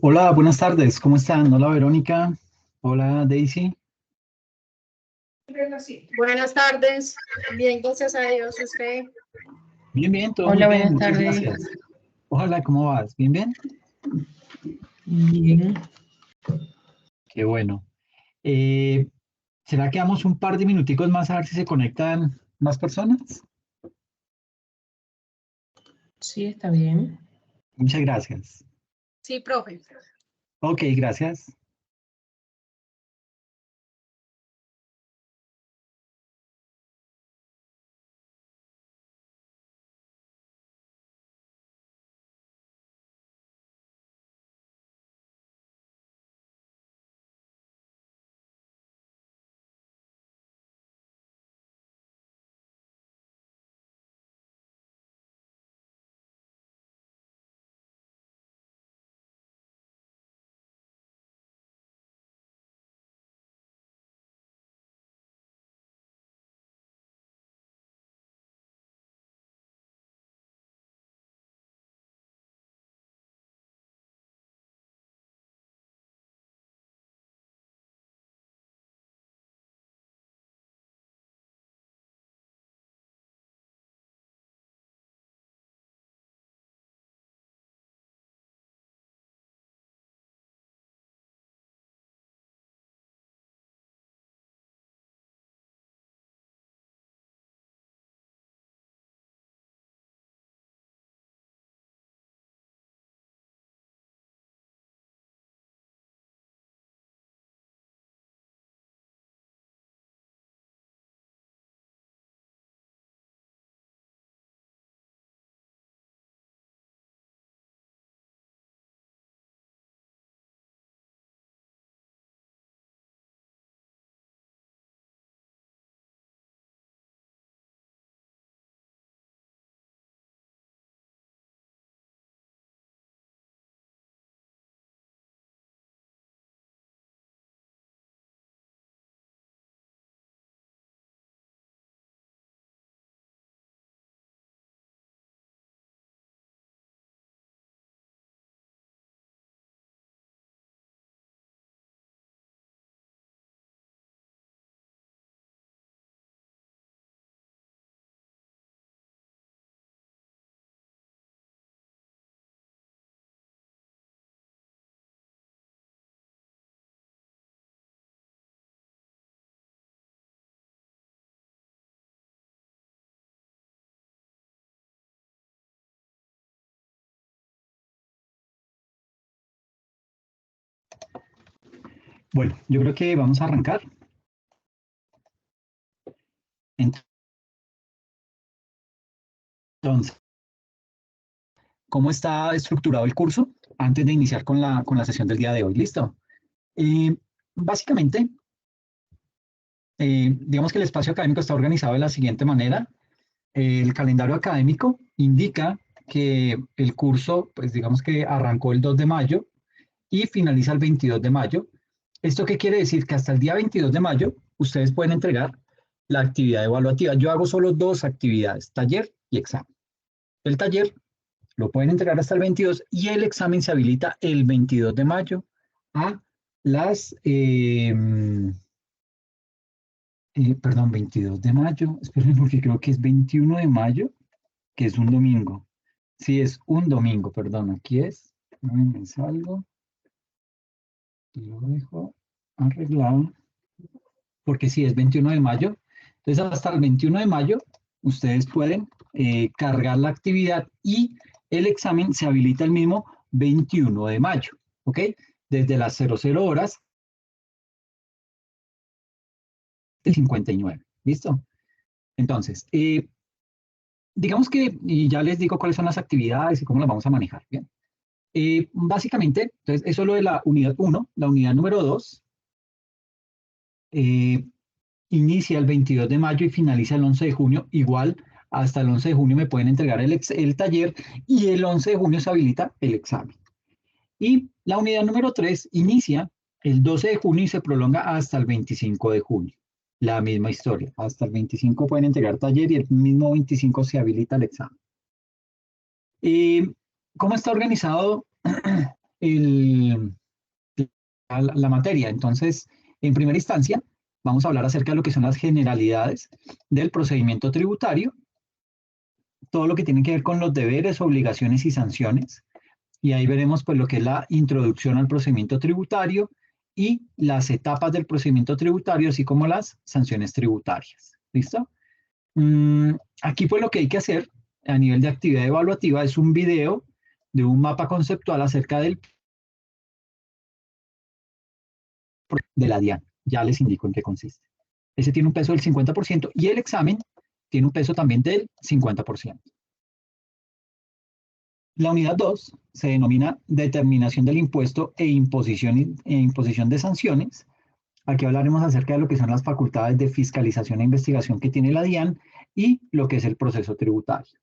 Hola, buenas tardes, ¿cómo están? Hola, Verónica. Hola, Daisy. Buenas tardes. Bien, gracias a Dios. ¿Usted? Bien, bien, todo muy Hola, bien, buenas muchas tardes. gracias. Hola, ¿cómo vas? ¿Bien, bien? Bien. Qué bueno. Eh, ¿Será que damos un par de minuticos más a ver si se conectan más personas? Sí, está bien. Muchas gracias. Sí, profe. Ok, gracias. Bueno, yo creo que vamos a arrancar. Entonces, ¿cómo está estructurado el curso? Antes de iniciar con la sesión del día de hoy, ¿listo? Eh, Básicamente, digamos que el espacio académico está organizado de la siguiente manera. El calendario académico indica que el curso, pues digamos que arrancó el 2 de mayo y finaliza el 22 de mayo. ¿Esto qué quiere decir? Que hasta el día 22 de mayo ustedes pueden entregar la actividad evaluativa. Yo hago solo dos actividades, taller y examen. El taller lo pueden entregar hasta el 22 y el examen se habilita el 22 de mayo a las, perdón, 22 de mayo, esperen porque creo que es 21 de mayo, que es un domingo. Sí, es un domingo, perdón, aquí es, me salgo, lo dejo arreglado, porque sí, es 21 de mayo. Entonces, hasta el 21 de mayo, ustedes pueden cargar la actividad y el examen se habilita el mismo 21 de mayo, ¿ok? Desde las 00 horas de 59, ¿listo? Entonces, digamos que, y ya les digo cuáles son las actividades y cómo las vamos a manejar, ¿bien? Básicamente, entonces, eso es lo de la unidad 1, la unidad número 2, eh, inicia el 22 de mayo y finaliza el 11 de junio. Igual, hasta el 11 de junio me pueden entregar el taller y el 11 de junio se habilita el examen. Y la unidad número 3 inicia el 12 de junio y se prolonga hasta el 25 de junio. La misma historia. Hasta el 25 pueden entregar taller y el mismo 25 se habilita el examen. ¿Cómo está organizado la materia. Entonces, en primera instancia, vamos a hablar acerca de lo que son las generalidades del procedimiento tributario, todo lo que tiene que ver con los deberes, obligaciones y sanciones. Y ahí veremos pues lo que es la introducción al procedimiento tributario y las etapas del procedimiento tributario, así como las sanciones tributarias. ¿Listo? Aquí pues lo que hay que hacer a nivel de actividad evaluativa es un video de un mapa conceptual acerca de la DIAN. Ya les indico en qué consiste. Ese tiene un peso del 50% y el examen tiene un peso también del 50%. La unidad 2 se denomina determinación del impuesto e imposición de sanciones. Aquí hablaremos acerca de lo que son las facultades de fiscalización e investigación que tiene la DIAN y lo que es el proceso tributario.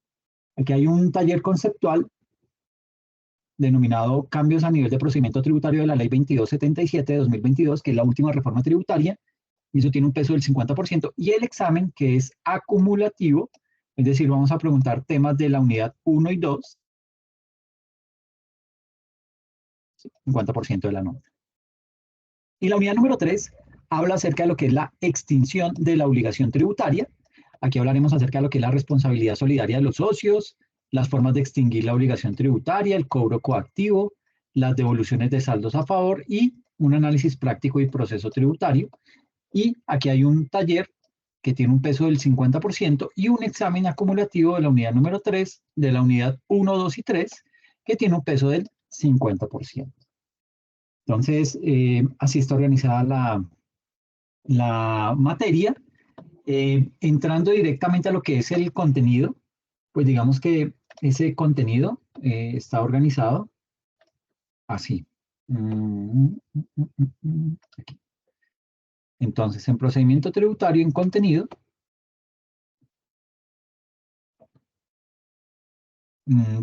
Aquí hay un taller conceptual denominado Cambios a nivel de procedimiento tributario de la Ley 2277 de 2022, que es la última reforma tributaria, y eso tiene un peso del 50%, y el examen, que es acumulativo, es decir, vamos a preguntar temas de la unidad 1 y 2, 50% de la nota. Y la unidad número 3 habla acerca de lo que es la extinción de la obligación tributaria. Aquí hablaremos acerca de lo que es la responsabilidad solidaria de los socios, las formas de extinguir la obligación tributaria, el cobro coactivo, las devoluciones de saldos a favor y un análisis práctico y proceso tributario. Y aquí hay un taller que tiene un peso del 50% y un examen acumulativo de la unidad número 3, de la unidad 1, 2 y 3, que tiene un peso del 50%. Entonces, así está organizada la materia. Entrando directamente a lo que es el contenido, pues digamos que ese contenido está organizado así. Aquí. Entonces, en procedimiento tributario, en contenido,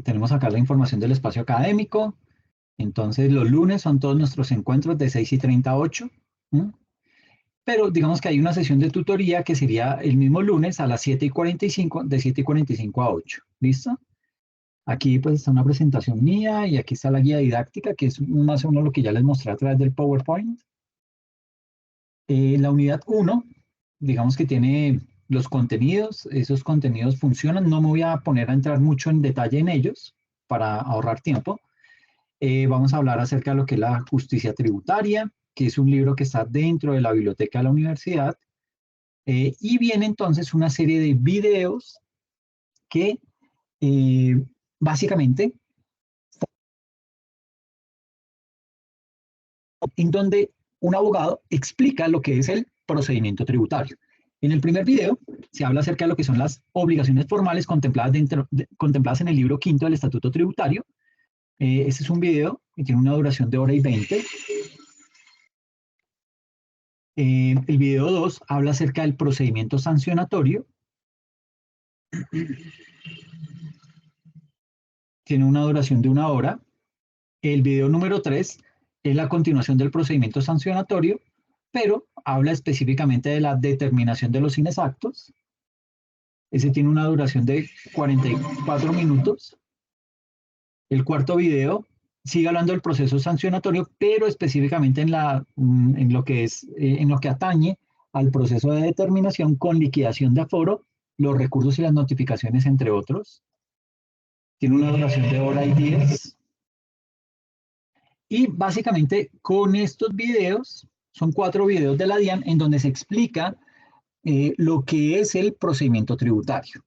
tenemos acá la información del espacio académico. Entonces, los lunes son todos nuestros encuentros de 6:30 a 8. Pero digamos que hay una sesión de tutoría que sería el mismo lunes a las 7:45, de 7:45 a 8. ¿Listo? Aquí pues está una presentación mía y aquí está la guía didáctica, que es más o menos lo que ya les mostré a través del PowerPoint. La unidad 1, digamos que tiene los contenidos, esos contenidos funcionan, no me voy a poner a entrar mucho en detalle en ellos para ahorrar tiempo. Vamos a hablar acerca de lo que es la justicia tributaria, que es un libro que está dentro de la biblioteca de la universidad. Y viene entonces una serie de videos que básicamente en donde un abogado explica lo que es el procedimiento tributario. En el primer video se habla acerca de lo que son las obligaciones formales contempladas en el libro quinto del Estatuto Tributario. Este es un video que tiene una duración de 1:20. El video 2 habla acerca del procedimiento sancionatorio. Tiene una duración de 1 hora. El video número 3 es la continuación del procedimiento sancionatorio, pero habla específicamente de la determinación de los inexactos. Ese tiene una duración de 44 minutos. El cuarto video sigue hablando del proceso sancionatorio, pero específicamente en lo que atañe al proceso de determinación con liquidación de aforo, los recursos y las notificaciones, entre otros. Tiene una duración de 1:10. Y básicamente con estos videos, son 4 videos de la DIAN en donde se explica lo que es el procedimiento tributario.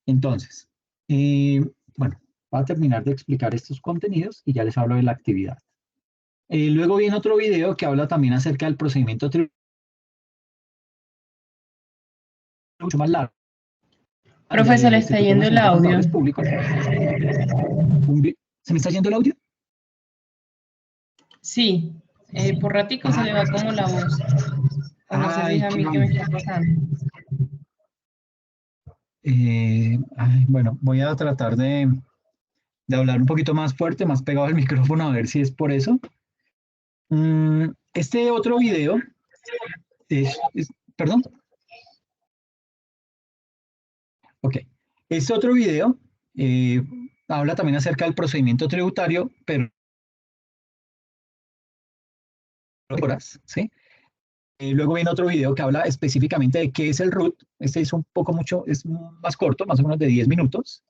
Entonces, bueno, voy a terminar de explicar estos contenidos y ya les hablo de la actividad. Luego viene otro video que habla también acerca del procedimiento tributario mucho más largo. Profe, se le está yendo el audio. ¿Se me está yendo el audio? Sí, por ratico se le va como la voz. O no sé si es a mí que me está pasando. Bueno, voy a tratar de hablar un poquito más fuerte, más pegado al micrófono, a ver si es por eso. Este otro video perdón. Ok. Este otro video habla también acerca del procedimiento tributario, pero horas, ¿sí? Luego viene otro video que habla específicamente de qué es el root. Este es un poco es más corto, más o menos de 10 minutos.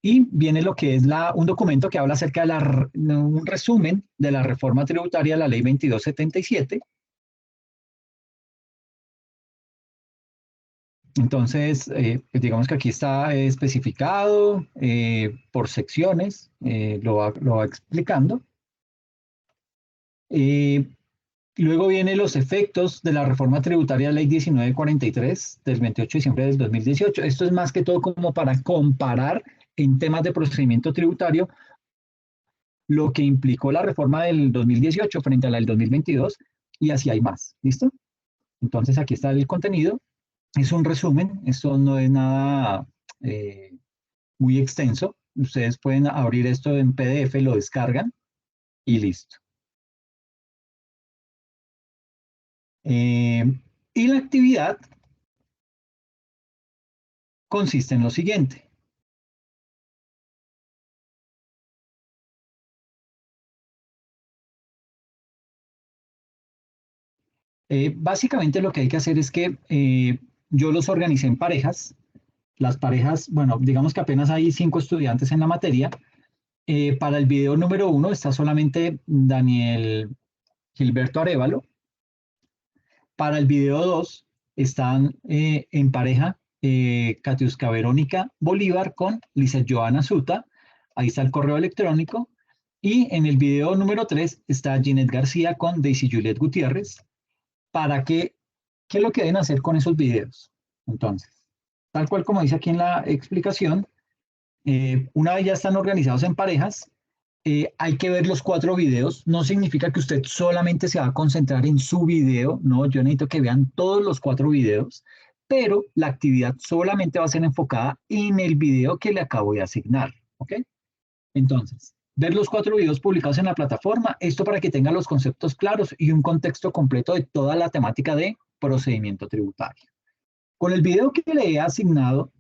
Y viene lo que es un documento que habla acerca de un resumen de la reforma tributaria de la ley 2277. Entonces, pues digamos que aquí está especificado por secciones, lo va explicando. Luego vienen los efectos de la reforma tributaria ley 1943 del 28 de diciembre del 2018. Esto es más que todo como para comparar en temas de procedimiento tributario lo que implicó la reforma del 2018 frente a la del 2022 y así hay más. ¿Listo? Entonces aquí está el contenido. Es un resumen, esto no es nada muy extenso. Ustedes pueden abrir esto en PDF, lo descargan y listo. Y la actividad consiste en lo siguiente. Básicamente lo que hay que hacer es que yo los organicé en parejas. Las parejas, bueno, digamos que apenas hay 5 estudiantes en la materia. Para el video número 1 está solamente Daniel Gilberto Arévalo. Para el video 2 están en pareja Katiuska Verónica Bolívar con Lizeth Joana Zuta. Ahí está el correo electrónico. Y en el video número 3 está Ginette García con Daisy Juliet Gutiérrez. ¿Para qué es lo que deben hacer con esos videos? Entonces, tal cual como dice aquí en la explicación, una vez ya están organizados en parejas, hay que ver los 4 videos. No significa que usted solamente se va a concentrar en su video, no, yo necesito que vean todos los 4 videos, pero la actividad solamente va a ser enfocada en el video que le acabo de asignar, ¿ok? Entonces, ver los 4 videos publicados en la plataforma, esto para que tenga los conceptos claros y un contexto completo de toda la temática de procedimiento tributario. Con el video que le he asignado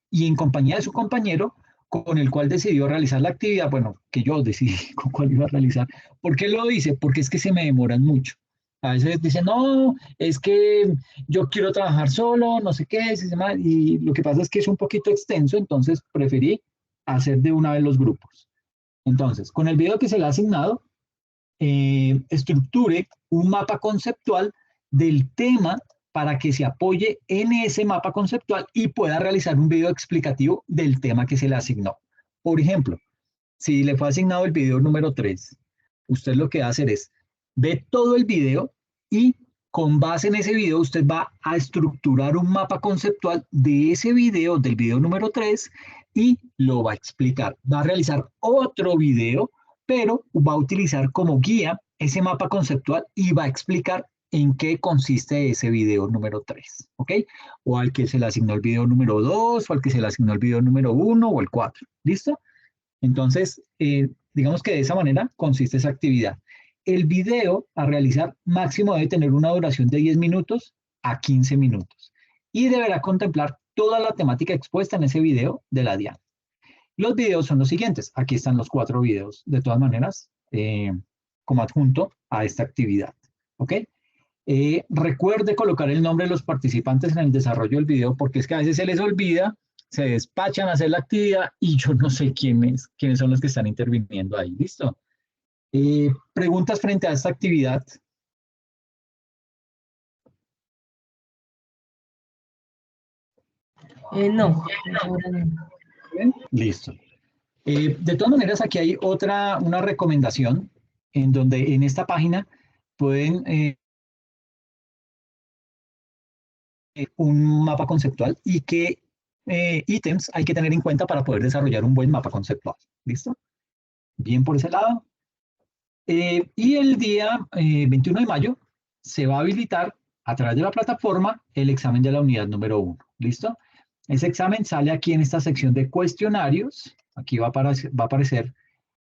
y en compañía de su compañero, con el cual decidió realizar la actividad, bueno, que yo decidí con cuál iba a realizar. ¿Por qué lo hice? Porque es que se me demoran mucho. A veces dicen, no, es que yo quiero trabajar solo, no sé qué, y lo que pasa es que es un poquito extenso, entonces preferí hacer de una vez los grupos. Entonces, con el video que se le ha asignado, estructure un mapa conceptual del tema para que se apoye en ese mapa conceptual y pueda realizar un video explicativo del tema que se le asignó. Por ejemplo, si le fue asignado el video número 3, usted lo que va a hacer es ver todo el video y con base en ese video usted va a estructurar un mapa conceptual de ese video, del video número 3, y lo va a explicar. Va a realizar otro video, pero va a utilizar como guía ese mapa conceptual y va a explicar en qué consiste ese video número 3, ¿ok? O al que se le asignó el video número 2, o al que se le asignó el video número 1 o el 4, ¿listo? Entonces, digamos que de esa manera consiste esa actividad. El video a realizar máximo debe tener una duración de 10 minutos a 15 minutos y deberá contemplar toda la temática expuesta en ese video de la DIAN. Los videos son los siguientes. Aquí están los 4 videos, de todas maneras, como adjunto a esta actividad, ¿ok? Recuerde colocar el nombre de los participantes en el desarrollo del video porque es que a veces se les olvida, se despachan a hacer la actividad y yo no sé quiénes son los que están interviniendo ahí. ¿Listo? ¿Preguntas frente a esta actividad? No, ahora no. ¿Bien? Listo. De todas maneras, aquí hay una recomendación en donde en esta página pueden un mapa conceptual y qué ítems hay que tener en cuenta para poder desarrollar un buen mapa conceptual. ¿Listo? Bien por ese lado. Y el día 21 de mayo se va a habilitar a través de la plataforma el examen de la unidad número 1. ¿Listo? Ese examen sale aquí en esta sección de cuestionarios. Aquí va a aparecer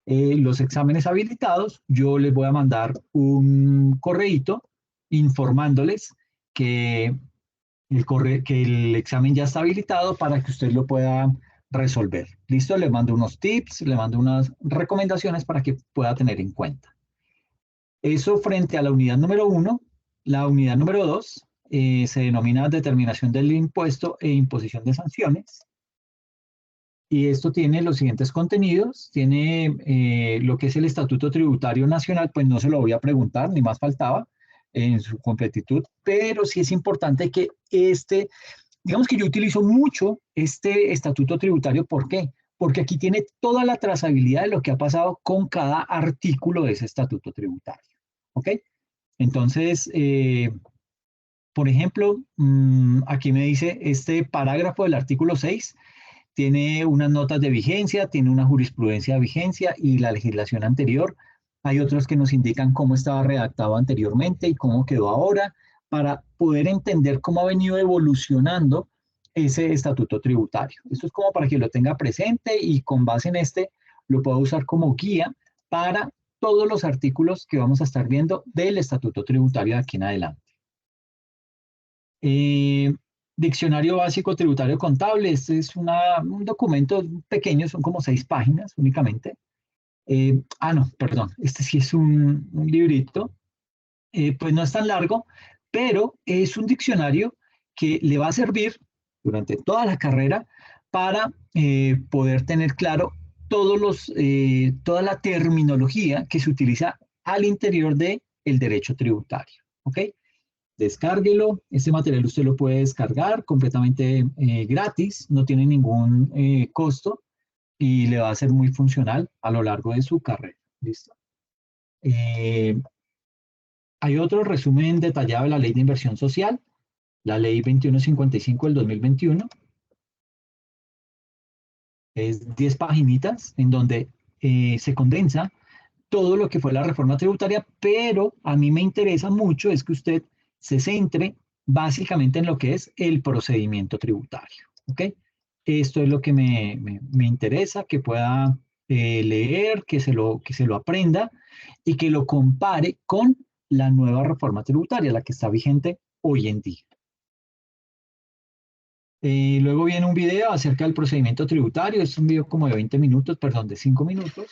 los exámenes habilitados. Yo les voy a mandar un correíto informándoles que el examen ya está habilitado para que usted lo pueda resolver. ¿Listo? Le mando unos tips, le mando unas recomendaciones para que pueda tener en cuenta. Eso frente a la unidad número 1, la unidad número 2 se denomina determinación del impuesto e imposición de sanciones. Y esto tiene los siguientes contenidos. Tiene lo que es el Estatuto Tributario Nacional, pues no se lo voy a preguntar, ni más faltaba en su completitud, pero sí es importante que digamos que yo utilizo mucho este estatuto tributario. ¿Por qué? Porque aquí tiene toda la trazabilidad de lo que ha pasado con cada artículo de ese estatuto tributario. ¿Ok? Entonces, por ejemplo, aquí me dice este parágrafo del artículo 6 tiene unas notas de vigencia, tiene una jurisprudencia de vigencia y la legislación anterior. Hay otros que nos indican cómo estaba redactado anteriormente y cómo quedó ahora, para poder entender cómo ha venido evolucionando ese estatuto tributario. Esto es como para que lo tenga presente y con base en este lo pueda usar como guía para todos los artículos que vamos a estar viendo del estatuto tributario de aquí en adelante. Diccionario básico tributario contable. Este es un documento pequeño, son como 6 páginas únicamente. No, perdón, este sí es un librito. Pues no es tan largo, pero es un diccionario que le va a servir durante toda la carrera para poder tener claro toda la terminología que se utiliza al interior del derecho tributario. ¿Ok? Descárguelo. Este material usted lo puede descargar completamente gratis, no tiene ningún costo y le va a ser muy funcional a lo largo de su carrera. ¿Listo? Hay otro resumen detallado de la Ley de Inversión Social, la Ley 2155 del 2021. Es 10 paginitas en donde se condensa todo lo que fue la reforma tributaria, pero a mí me interesa mucho es que usted se centre básicamente en lo que es el procedimiento tributario. ¿Ok? Esto es lo que me interesa, que pueda leer, que se lo aprenda y que lo compare con la nueva reforma tributaria, la que está vigente hoy en día. Luego viene un video acerca del procedimiento tributario. Es un video como de 20 minutos, perdón, de 5 minutos.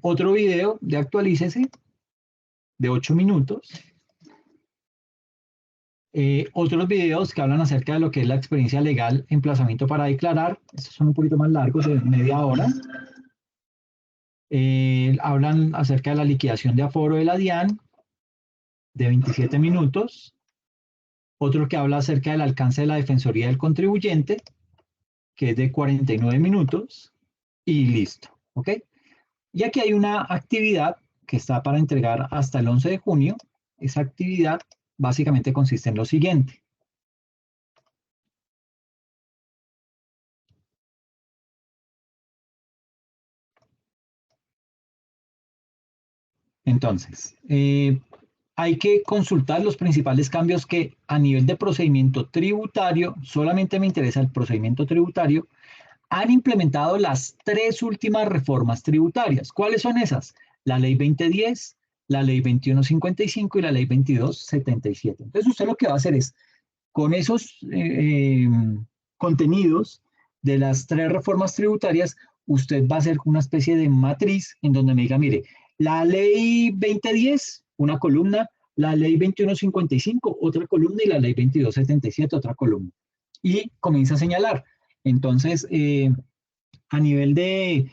Otro video de actualícese de 8 minutos. Otros videos que hablan acerca de lo que es la experiencia legal, emplazamiento para declarar. Estos son un poquito más largos, de media hora. Hablan acerca de la liquidación de aforo de la DIAN, de 27 minutos. Otro que habla acerca del alcance de la Defensoría del Contribuyente, que es de 49 minutos. Y listo. ¿Ok? Y aquí hay una actividad que está para entregar hasta el 11 de junio. Esa actividad básicamente consiste en lo siguiente. Entonces, hay que consultar los principales cambios que a nivel de procedimiento tributario, solamente me interesa el procedimiento tributario, han implementado las 3 últimas reformas tributarias. ¿Cuáles son esas? La Ley 2010, la Ley 2155 y la Ley 2277. Entonces, usted lo que va a hacer es, con esos contenidos de las 3 reformas tributarias, usted va a hacer una especie de matriz en donde me diga, mire, la Ley 2010, una columna, la Ley 2155, otra columna, y la Ley 2277, otra columna. Y comienza a señalar. Entonces, a nivel de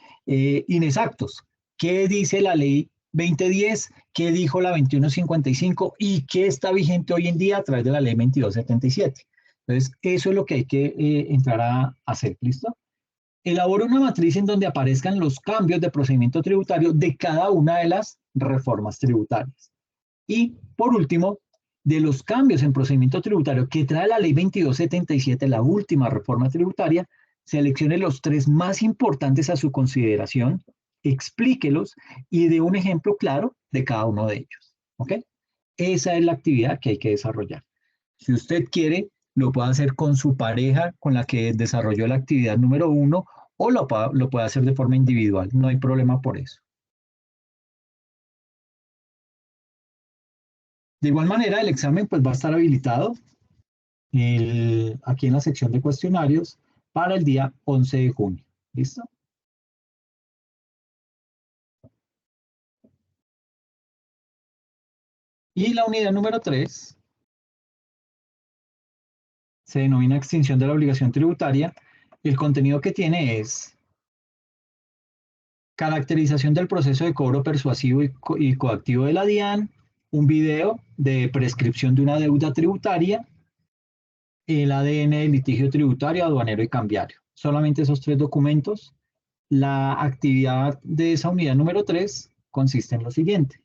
inexactos, ¿qué dice la Ley 2010? ¿Qué dijo la 2155? ¿Y qué está vigente hoy en día a través de la Ley 2277? Entonces, eso es lo que hay que entrar a hacer. ¿Listo? Elabora una matriz en donde aparezcan los cambios de procedimiento tributario de cada una de las reformas tributarias. Y, por último, de los cambios en procedimiento tributario que trae la Ley 2277, la última reforma tributaria, seleccione los 3 más importantes a su consideración, explíquelos y dé un ejemplo claro de cada uno de ellos. ¿Ok? Esa es la actividad que hay que desarrollar. Si usted quiere, lo puede hacer con su pareja con la que desarrolló la actividad número 1 o lo puede hacer de forma individual. No hay problema por eso. De igual manera, el examen pues, va a estar habilitado aquí en la sección de cuestionarios para el día 11 de junio. ¿Listo? Y la unidad número 3 se denomina extinción de la obligación tributaria. El contenido que tiene es caracterización del proceso de cobro persuasivo y coactivo de la DIAN, un video de prescripción de una deuda tributaria, el ADN del litigio tributario, aduanero y cambiario. Solamente esos 3 documentos. La actividad de esa unidad número 3 consiste en lo siguiente.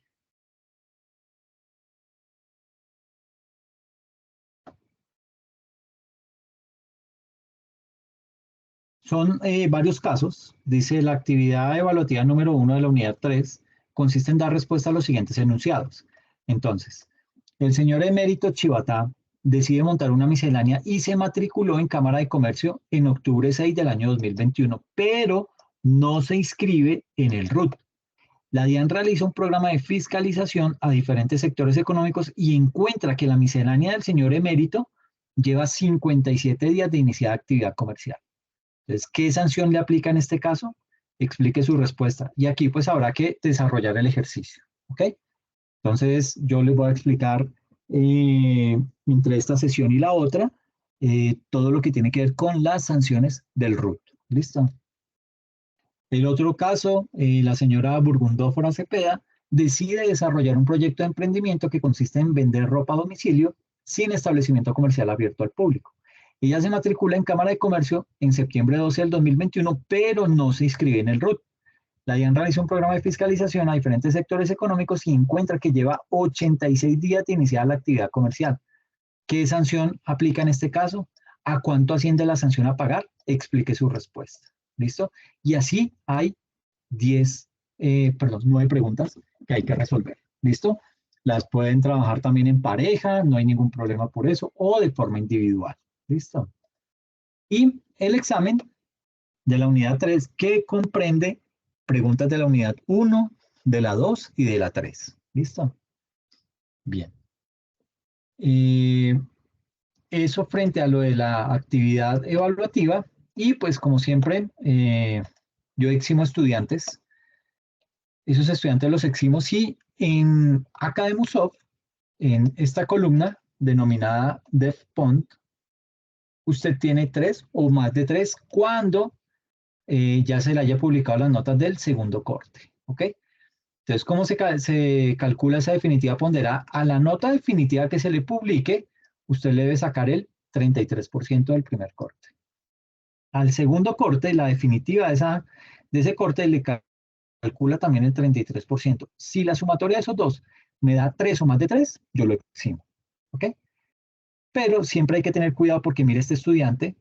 Son varios casos. Dice, la actividad evaluativa número 1 de la unidad 3 consiste en dar respuesta a los siguientes enunciados. Entonces, el señor emérito Chivatá decide montar una miscelánea y se matriculó en Cámara de Comercio en octubre 6 del año 2021, pero no se inscribe en el RUT. La DIAN realiza un programa de fiscalización a diferentes sectores económicos y encuentra que la miscelánea del señor emérito lleva 57 días de iniciada actividad comercial. Entonces, ¿qué sanción le aplica en este caso? Explique su respuesta. Y aquí pues habrá que desarrollar el ejercicio. ¿Ok? Entonces, yo les voy a explicar entre esta sesión y la otra todo lo que tiene que ver con las sanciones del RUT. ¿Listo? El otro caso, la señora Burgundófora Cepeda decide desarrollar un proyecto de emprendimiento que consiste en vender ropa a domicilio sin establecimiento comercial abierto al público. Ella se matricula en Cámara de Comercio en septiembre 12 del 2021, pero no se inscribe en el RUT. La DIAN realiza un programa de fiscalización a diferentes sectores económicos y encuentra que lleva 86 días de iniciar la actividad comercial. ¿Qué sanción aplica en este caso? ¿A cuánto asciende la sanción a pagar? Explique su respuesta. ¿Listo? Y así hay 9 preguntas que hay que resolver. ¿Listo? Las pueden trabajar también en pareja, no hay ningún problema por eso, o de forma individual. ¿Listo? Y el examen de la unidad 3 que comprende preguntas de la unidad 1, de la 2 y de la 3. ¿Listo? Bien. Eso frente a lo de la actividad evaluativa. Y pues como siempre, yo eximo estudiantes. Esos estudiantes los eximo si en Academusoft, en esta columna denominada DevPont, usted tiene 3 o más de 3 cuando ya se le haya publicado las notas del segundo corte. ¿Ok? Entonces, ¿cómo se calcula esa definitiva ponderada? A la nota definitiva que se le publique, usted le debe sacar el 33% del primer corte. Al segundo corte, la definitiva de ese corte le calcula también el 33%. Si la sumatoria de esos dos me da 3 o más de 3, yo lo eximo. ¿Ok? Pero siempre hay que tener cuidado porque mire, este estudiante,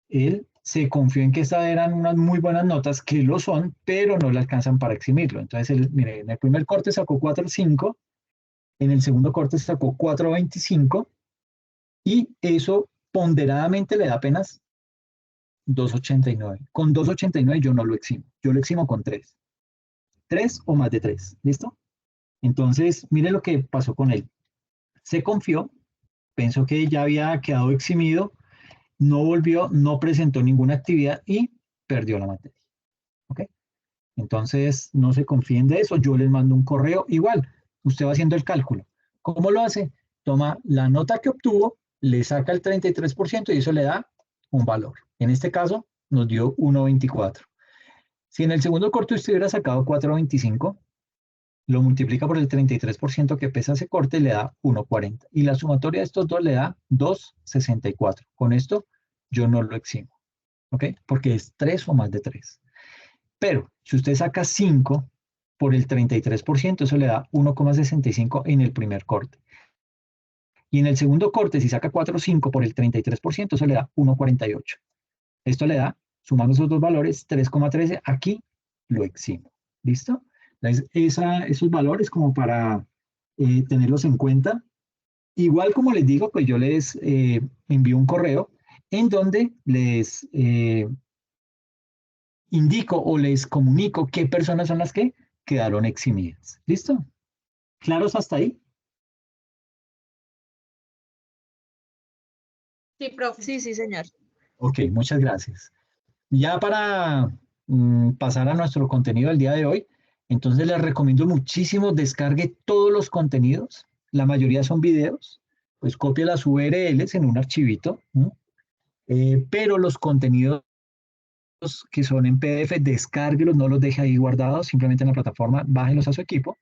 él se confió en que estas eran unas muy buenas notas, que lo son, pero no le alcanzan para eximirlo. Entonces, él, mire, en el primer corte sacó 4.5, en el segundo corte sacó 4.25, y eso ponderadamente le da apenas 2.89. Con 2.89 yo no lo eximo, yo lo eximo con 3. 3 o más de 3, ¿listo? Entonces, mire lo que pasó con él. Se confió, pensó que ya había quedado eximido, no volvió, no presentó ninguna actividad y perdió la materia. ¿Ok? Entonces, no se confíen de eso. Yo les mando un correo igual. Usted va haciendo el cálculo. ¿Cómo lo hace? Toma la nota que obtuvo, le saca el 33% y eso le da un valor. En este caso, nos dio 1.24. Si en el segundo corte usted hubiera sacado 4.25, lo multiplica por el 33% que pesa ese corte y le da 1.40. Y la sumatoria de estos dos le da 2.64. Con esto yo no lo eximo. ¿Ok? Porque es 3 o más de 3. Pero si usted saca 5 por el 33%, eso le da 1.65 en el primer corte. Y en el segundo corte, si saca 4.5 por el 33%, eso le da 1.48. Esto le da, sumando esos dos valores, 3.13. Aquí lo eximo. ¿Listo? Esos valores como para tenerlos en cuenta. Igual como les digo, pues yo les envío un correo en donde les indico o les comunico qué personas son las que quedaron eximidas. ¿Listo? ¿Claros hasta ahí? Sí, profe. Sí, sí, señor. Ok, muchas gracias. Ya para pasar a nuestro contenido del día de hoy, entonces les recomiendo muchísimo descargue todos los contenidos la mayoría son videos, pues copia las URLs en un archivito, ¿no? Pero los contenidos que son en PDF, descárguelos, no los deje ahí guardados, simplemente en la plataforma, bájenlos a su equipo.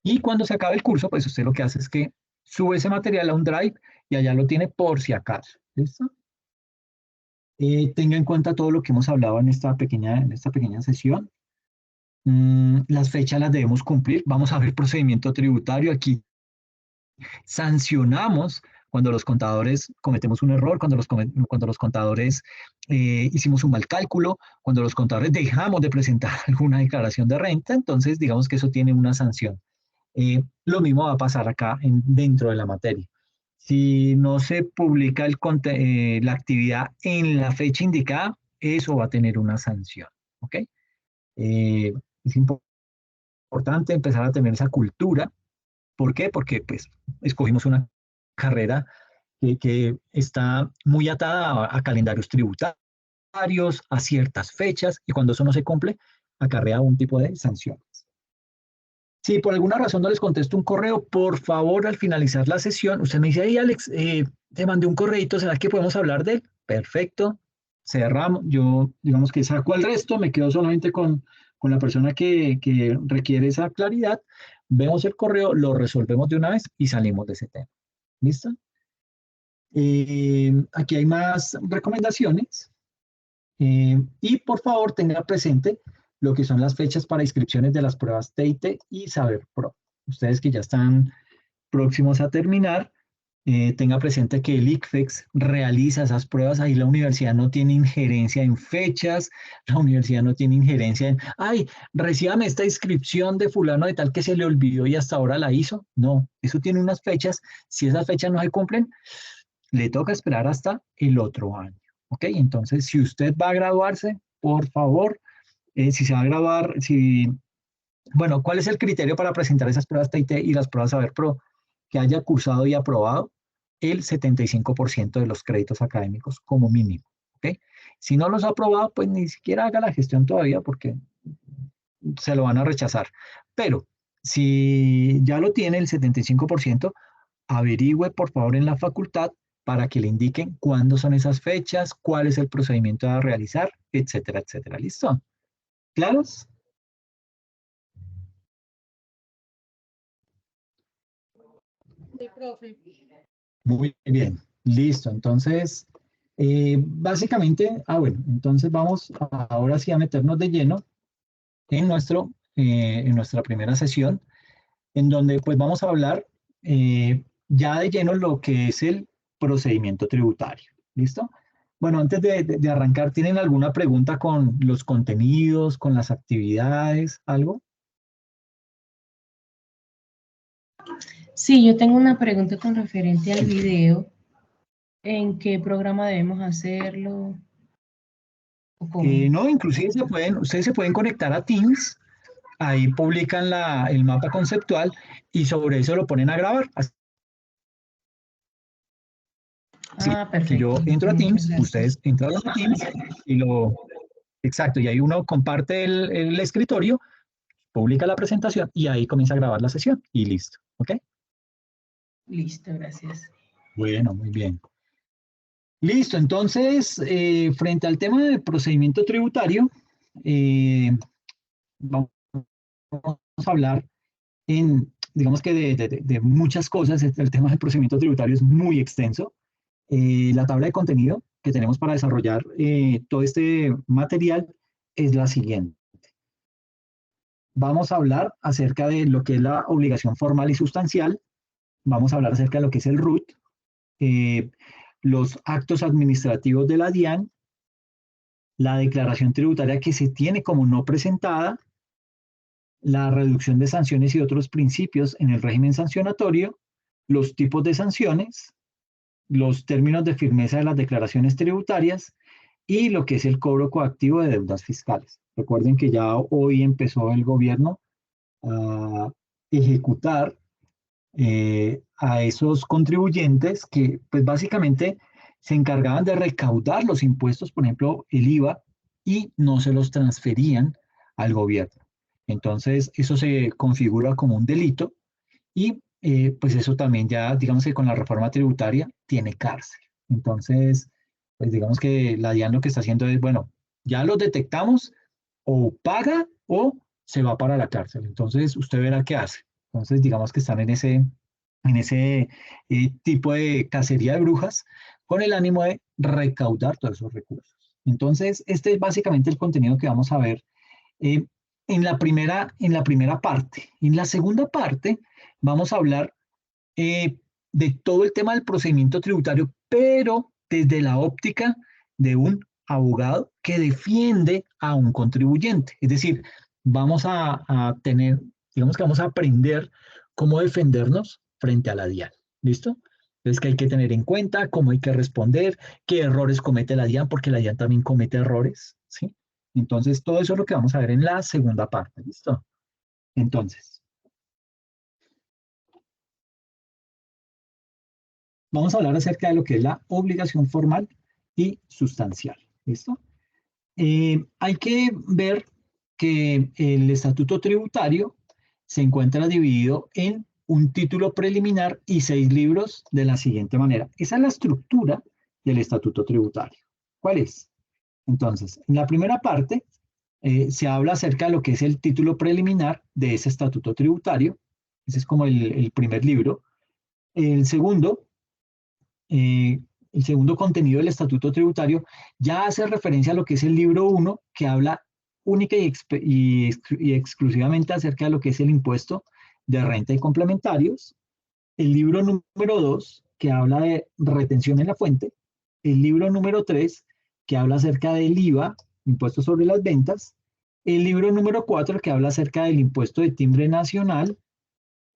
Y cuando se acabe el curso, pues usted lo que hace es que sube ese material a un Drive y allá lo tiene por si acaso. ¿Listo? Tenga en cuenta todo lo que hemos hablado en esta pequeña sesión. Las fechas las debemos cumplir. Vamos a ver procedimiento tributario. Aquí sancionamos cuando los contadores cometemos un error, cuando los contadores hicimos un mal cálculo, cuando los contadores dejamos de presentar alguna declaración de renta, entonces digamos que eso tiene una sanción. Lo mismo va a pasar acá dentro de la materia. Si no se publica la actividad en la fecha indicada, eso va a tener una sanción. ¿Ok? Es importante empezar a tener esa cultura. ¿Por qué? Porque pues, escogimos una carrera que está muy atada a calendarios tributarios, a ciertas fechas, y cuando eso no se cumple, acarrea un tipo de sanciones. Si por alguna razón no les contesto un correo, por favor, al finalizar la sesión, usted me dice, hey Alex, te mandé un correito, ¿será que podemos hablar de él? Perfecto, cerramos. Yo, digamos que saco el resto, me quedo solamente con la persona que requiere esa claridad. Vemos el correo, lo resolvemos de una vez y salimos de ese tema. ¿Listo? Aquí hay más recomendaciones. Y por favor, tenga presente lo que son las fechas para inscripciones de las pruebas TIT y Saber Pro. Ustedes que ya están próximos a terminar, tenga presente que el ICFEX realiza esas pruebas, ahí la universidad no tiene injerencia en fechas, la universidad no tiene injerencia en, ay, recíbame esta inscripción de fulano de tal que se le olvidó y hasta ahora la hizo. No, eso tiene unas fechas, si esas fechas no se cumplen, le toca esperar hasta el otro año. ¿Ok? Entonces, si usted va a graduarse, por favor, si se va a graduar, bueno, ¿cuál es el criterio para presentar esas pruebas TIT y las pruebas Saber Pro? Que haya cursado y aprobado el 75% de los créditos académicos como mínimo. ¿Ok? Si no los ha aprobado, pues ni siquiera haga la gestión todavía porque se lo van a rechazar. Pero si ya lo tiene el 75%, averigüe por favor en la facultad para que le indiquen cuándo son esas fechas, cuál es el procedimiento a realizar, etcétera, etcétera. ¿Listo? ¿Claros? Sí, profe. Muy bien, listo. Entonces, básicamente, bueno, entonces vamos ahora sí a meternos de lleno en nuestra primera sesión, en donde pues vamos a hablar ya de lleno lo que es el procedimiento tributario. ¿Listo? Bueno, antes de arrancar, ¿tienen alguna pregunta con los contenidos, con las actividades, algo? Sí, yo tengo una pregunta con referente al video. ¿En qué programa debemos hacerlo? ¿O cómo? No, inclusive ustedes se pueden conectar a Teams, ahí publican el mapa conceptual y sobre eso lo ponen a grabar. Así que yo Perfecto. entro a Muchas Teams, gracias. ustedes entran a Teams y exacto, y ahí uno comparte el escritorio, publica la presentación y ahí comienza a grabar la sesión y listo, ¿ok? Listo, gracias. Bueno, muy bien. Listo, entonces, frente al tema del procedimiento tributario, eh, vamos a hablar digamos que de muchas cosas. El tema del procedimiento tributario es muy extenso. La tabla de contenido que tenemos para desarrollar todo este material es la siguiente. Vamos a hablar acerca de lo que es la obligación formal y sustancial. Vamos a hablar acerca de lo que es el RUT, los actos administrativos de la DIAN, la declaración tributaria que se tiene como no presentada, la reducción de sanciones y otros principios en el régimen sancionatorio, los tipos de sanciones, los términos de firmeza de las declaraciones tributarias y lo que es el cobro coactivo de deudas fiscales. Recuerden que ya hoy empezó el gobierno a ejecutar a esos contribuyentes que pues básicamente se encargaban de recaudar los impuestos, por ejemplo, el IVA, y no se los transferían al gobierno. Entonces, eso se configura como un delito y pues eso también ya, digamos que con la reforma tributaria tiene cárcel. Entonces, pues digamos que la DIAN lo que está haciendo es, bueno, ya los detectamos, o paga o se va para la cárcel. Entonces, usted verá qué hace. Entonces, digamos que están en ese tipo de cacería de brujas con el ánimo de recaudar todos esos recursos. Entonces, este es básicamente el contenido que vamos a ver eh, en la primera parte. En la segunda parte vamos a hablar de todo el tema del procedimiento tributario, pero desde la óptica de un abogado que defiende a un contribuyente. Es decir, vamos a tener, digamos que vamos a aprender cómo defendernos frente a la DIAN. ¿Listo? Entonces, que hay que tener en cuenta, cómo hay que responder, qué errores comete la DIAN, porque la DIAN también comete errores, ¿sí? Entonces, todo eso es lo que vamos a ver en la segunda parte. ¿Listo? Entonces, vamos a hablar acerca de lo que es la obligación formal y sustancial. ¿Listo? Hay que ver que el estatuto tributario se encuentra dividido en un título preliminar y 6 libros de la siguiente manera. Esa es la estructura del estatuto tributario. ¿Cuál es? Entonces, en la primera parte se habla acerca de lo que es el título preliminar de ese estatuto tributario. Ese es como el primer libro. El segundo eh, el segundo contenido del estatuto tributario ya hace referencia a lo que es el libro 1, que habla única y exclusivamente acerca de lo que es el impuesto de renta y complementarios. El libro número 2, que habla de retención en la fuente. El libro número 3, que habla acerca del IVA, impuesto sobre las ventas. El libro número 4, que habla acerca del impuesto de timbre nacional.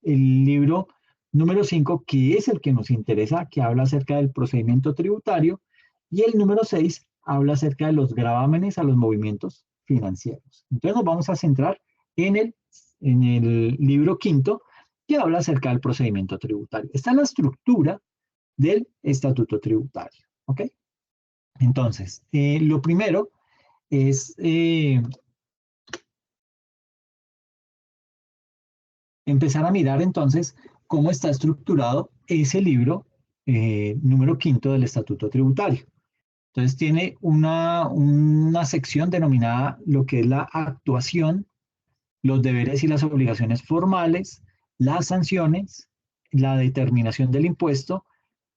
El libro número 5, que es el que nos interesa, que habla acerca del procedimiento tributario, y el número 6 habla acerca de los gravámenes a los movimientos financieros. Entonces nos vamos a centrar en el libro quinto, que habla acerca del procedimiento tributario. Esta es la estructura del estatuto tributario. ¿Ok? Entonces, lo primero es empezar a mirar entonces cómo está estructurado ese libro número quinto del Estatuto Tributario. Entonces tiene una sección denominada lo que es la actuación, los deberes y las obligaciones formales, las sanciones, la determinación del impuesto,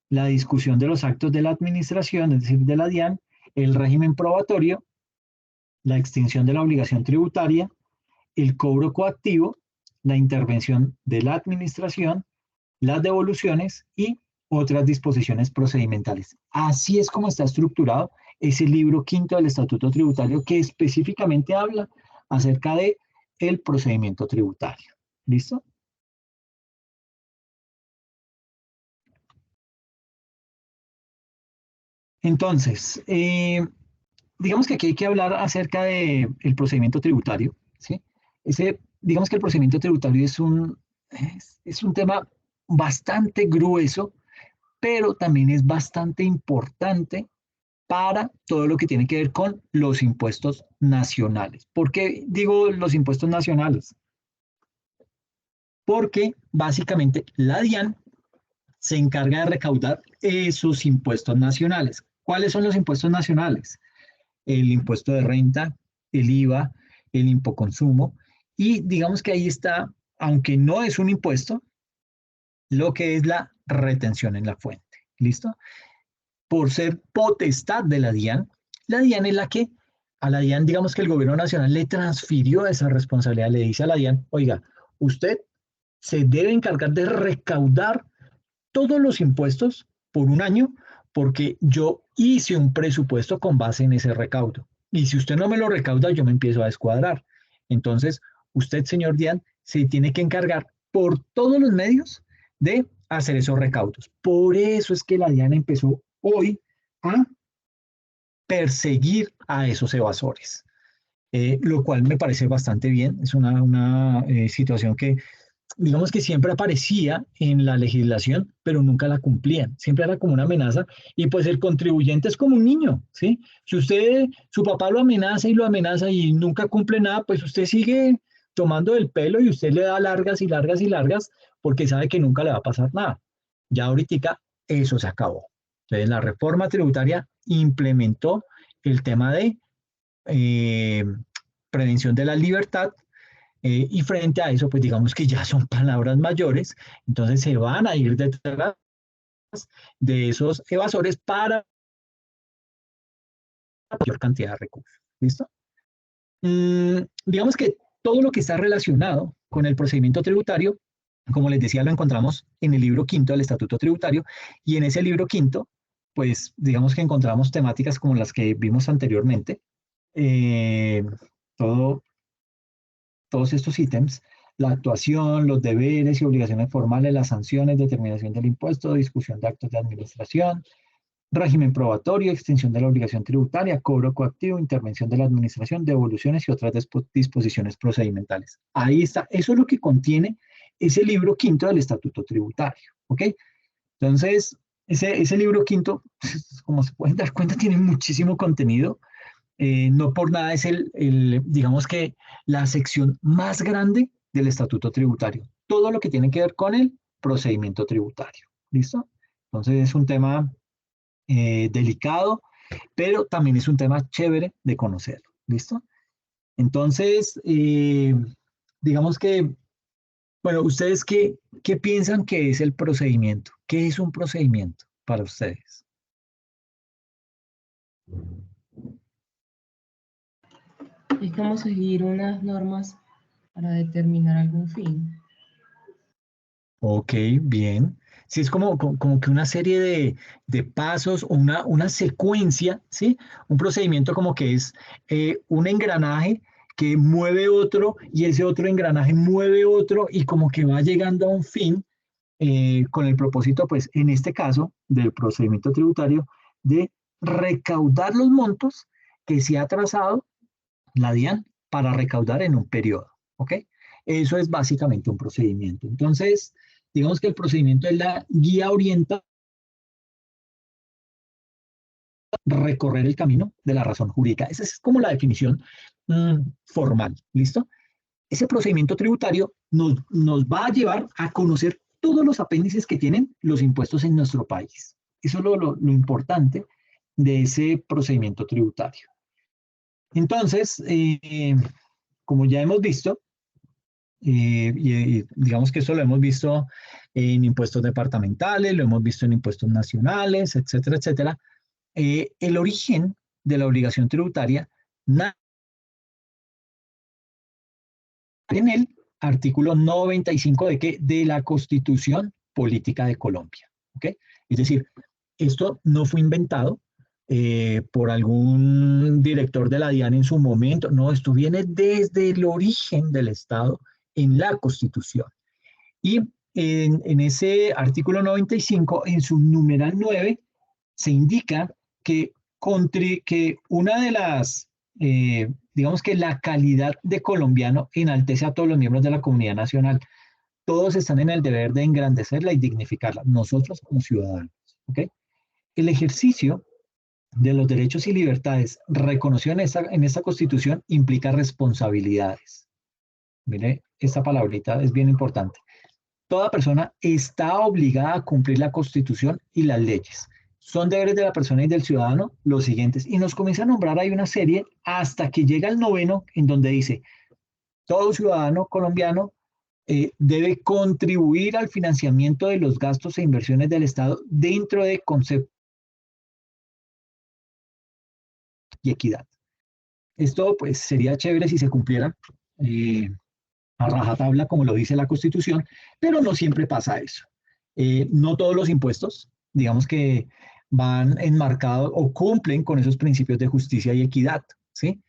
la discusión de los actos de la administración, es decir, de la DIAN, el régimen probatorio, la extinción de la obligación tributaria, el cobro coactivo, la intervención de la administración, las devoluciones y otras disposiciones procedimentales. Así es como está estructurado ese libro quinto del Estatuto Tributario que específicamente habla acerca de el procedimiento tributario. ¿Listo? Entonces, digamos que aquí hay que hablar acerca del procedimiento tributario, ¿sí? Digamos que el procedimiento tributario es un tema bastante grueso, pero también es bastante importante para todo lo que tiene que ver con los impuestos nacionales. ¿Por qué digo los impuestos nacionales? Porque básicamente la DIAN se encarga de recaudar esos impuestos nacionales. ¿Cuáles son los impuestos nacionales? El impuesto de renta, el IVA, el impoconsumo, y digamos que ahí está, aunque no es un impuesto, lo que es la retención en la fuente. ¿Listo? Por ser potestad de la DIAN es la que, a la DIAN digamos que el gobierno nacional le transfirió esa responsabilidad, le dice a la DIAN, oiga, usted se debe encargar de recaudar todos los impuestos por un año porque yo hice un presupuesto con base en ese recaudo. Y si usted no me lo recauda, yo me empiezo a descuadrar. Entonces, usted, señor DIAN, se tiene que encargar por todos los medios de hacer esos recaudos. Por eso es que la DIAN empezó hoy a perseguir a esos evasores, lo cual me parece bastante bien. Es una situación que digamos que siempre aparecía en la legislación, pero nunca la cumplían. Siempre era como una amenaza y pues el contribuyente es como un niño, ¿sí? Si usted, su papá lo amenaza y nunca cumple nada, pues usted sigue tomando el pelo y usted le da largas y largas y largas porque sabe que nunca le va a pasar nada. Ya ahorita eso se acabó. Entonces la reforma tributaria implementó el tema de eh, prevención de la libertad, y frente a eso, pues digamos que ya son palabras mayores, entonces se van a ir detrás de esos evasores para mayor cantidad de recursos. ¿Listo? Digamos que todo lo que está relacionado con el procedimiento tributario, como les decía, lo encontramos en el libro quinto del Estatuto Tributario, y en ese libro quinto, pues digamos que encontramos temáticas como las que vimos anteriormente, eh, todo, todos estos ítems, la actuación, los deberes y obligaciones formales, las sanciones, determinación del impuesto, discusión de actos de administración, régimen probatorio, extinción de la obligación tributaria, cobro coactivo, intervención de la administración, devoluciones y otras disposiciones procedimentales. Ahí está, eso es lo que contiene ese libro quinto del Estatuto Tributario, ¿ok? Entonces, ese libro quinto, como se pueden dar cuenta, tiene muchísimo contenido. No por nada es digamos que la sección más grande del Estatuto Tributario. Todo lo que tiene que ver con el procedimiento tributario. ¿Listo? Entonces es un tema delicado, pero también es un tema chévere de conocer. ¿Listo? Entonces, digamos que, bueno, ¿ustedes qué piensan que es el procedimiento? ¿Qué es un procedimiento para ustedes? Es como seguir unas normas para determinar algún fin. Ok, bien. Sí, es como que una serie de pasos o una secuencia, ¿sí? Un procedimiento como que es un engranaje que mueve otro y ese otro engranaje mueve otro y como que va llegando a un fin con el propósito, pues, en este caso, del procedimiento tributario, de recaudar los montos que se ha trazado la DIAN para recaudar en un periodo, ¿ok? Eso es básicamente un procedimiento. Entonces, digamos que el procedimiento es la guía orienta recorrer el camino de la razón jurídica. Esa es como la definición formal, ¿listo? Ese procedimiento tributario nos va a llevar a conocer todos los apéndices que tienen los impuestos en nuestro país. Eso es lo importante de ese procedimiento tributario. Entonces, como ya hemos visto, y digamos que eso lo hemos visto en impuestos departamentales, lo hemos visto en impuestos nacionales, etcétera, etcétera. El origen de la obligación tributaria nace en el artículo 95 de, ¿qué? De la Constitución Política de Colombia. ¿Ok? Es decir, esto no fue inventado por algún director de la DIAN en su momento, no, esto viene desde el origen del Estado en la Constitución. Y en ese artículo 95, en su numeral 9, se indica que, que una de las, digamos que la calidad de colombiano enaltece a todos los miembros de la comunidad nacional. Todos están en el deber de engrandecerla y dignificarla, nosotros como ciudadanos. ¿Ok? El ejercicio de los derechos y libertades reconocidos en esta Constitución implica responsabilidades. Mire, esta palabrita es bien importante. Toda persona está obligada a cumplir la Constitución y las leyes. Son deberes de la persona y del ciudadano los siguientes. Y nos comienza a nombrar ahí una serie hasta que llega el noveno, en donde dice, todo ciudadano colombiano debe contribuir al financiamiento de los gastos e inversiones del Estado dentro de conceptos y equidad. Esto pues sería chévere si se cumpliera a rajatabla como lo dice la Constitución, pero no siempre pasa eso. No todos los impuestos, digamos que van enmarcados o cumplen con esos principios de justicia y equidad, ¿sí?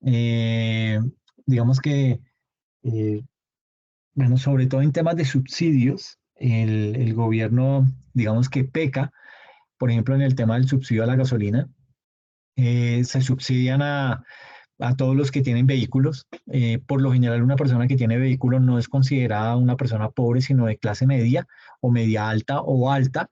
Eh, digamos que, eh, bueno, sobre todo en temas de subsidios, el gobierno, digamos que peca, por ejemplo, en el tema del subsidio a la gasolina, se subsidian a todos los que tienen vehículos. Por lo general, una persona que tiene vehículo no es considerada una persona pobre, sino de clase media o media alta o alta,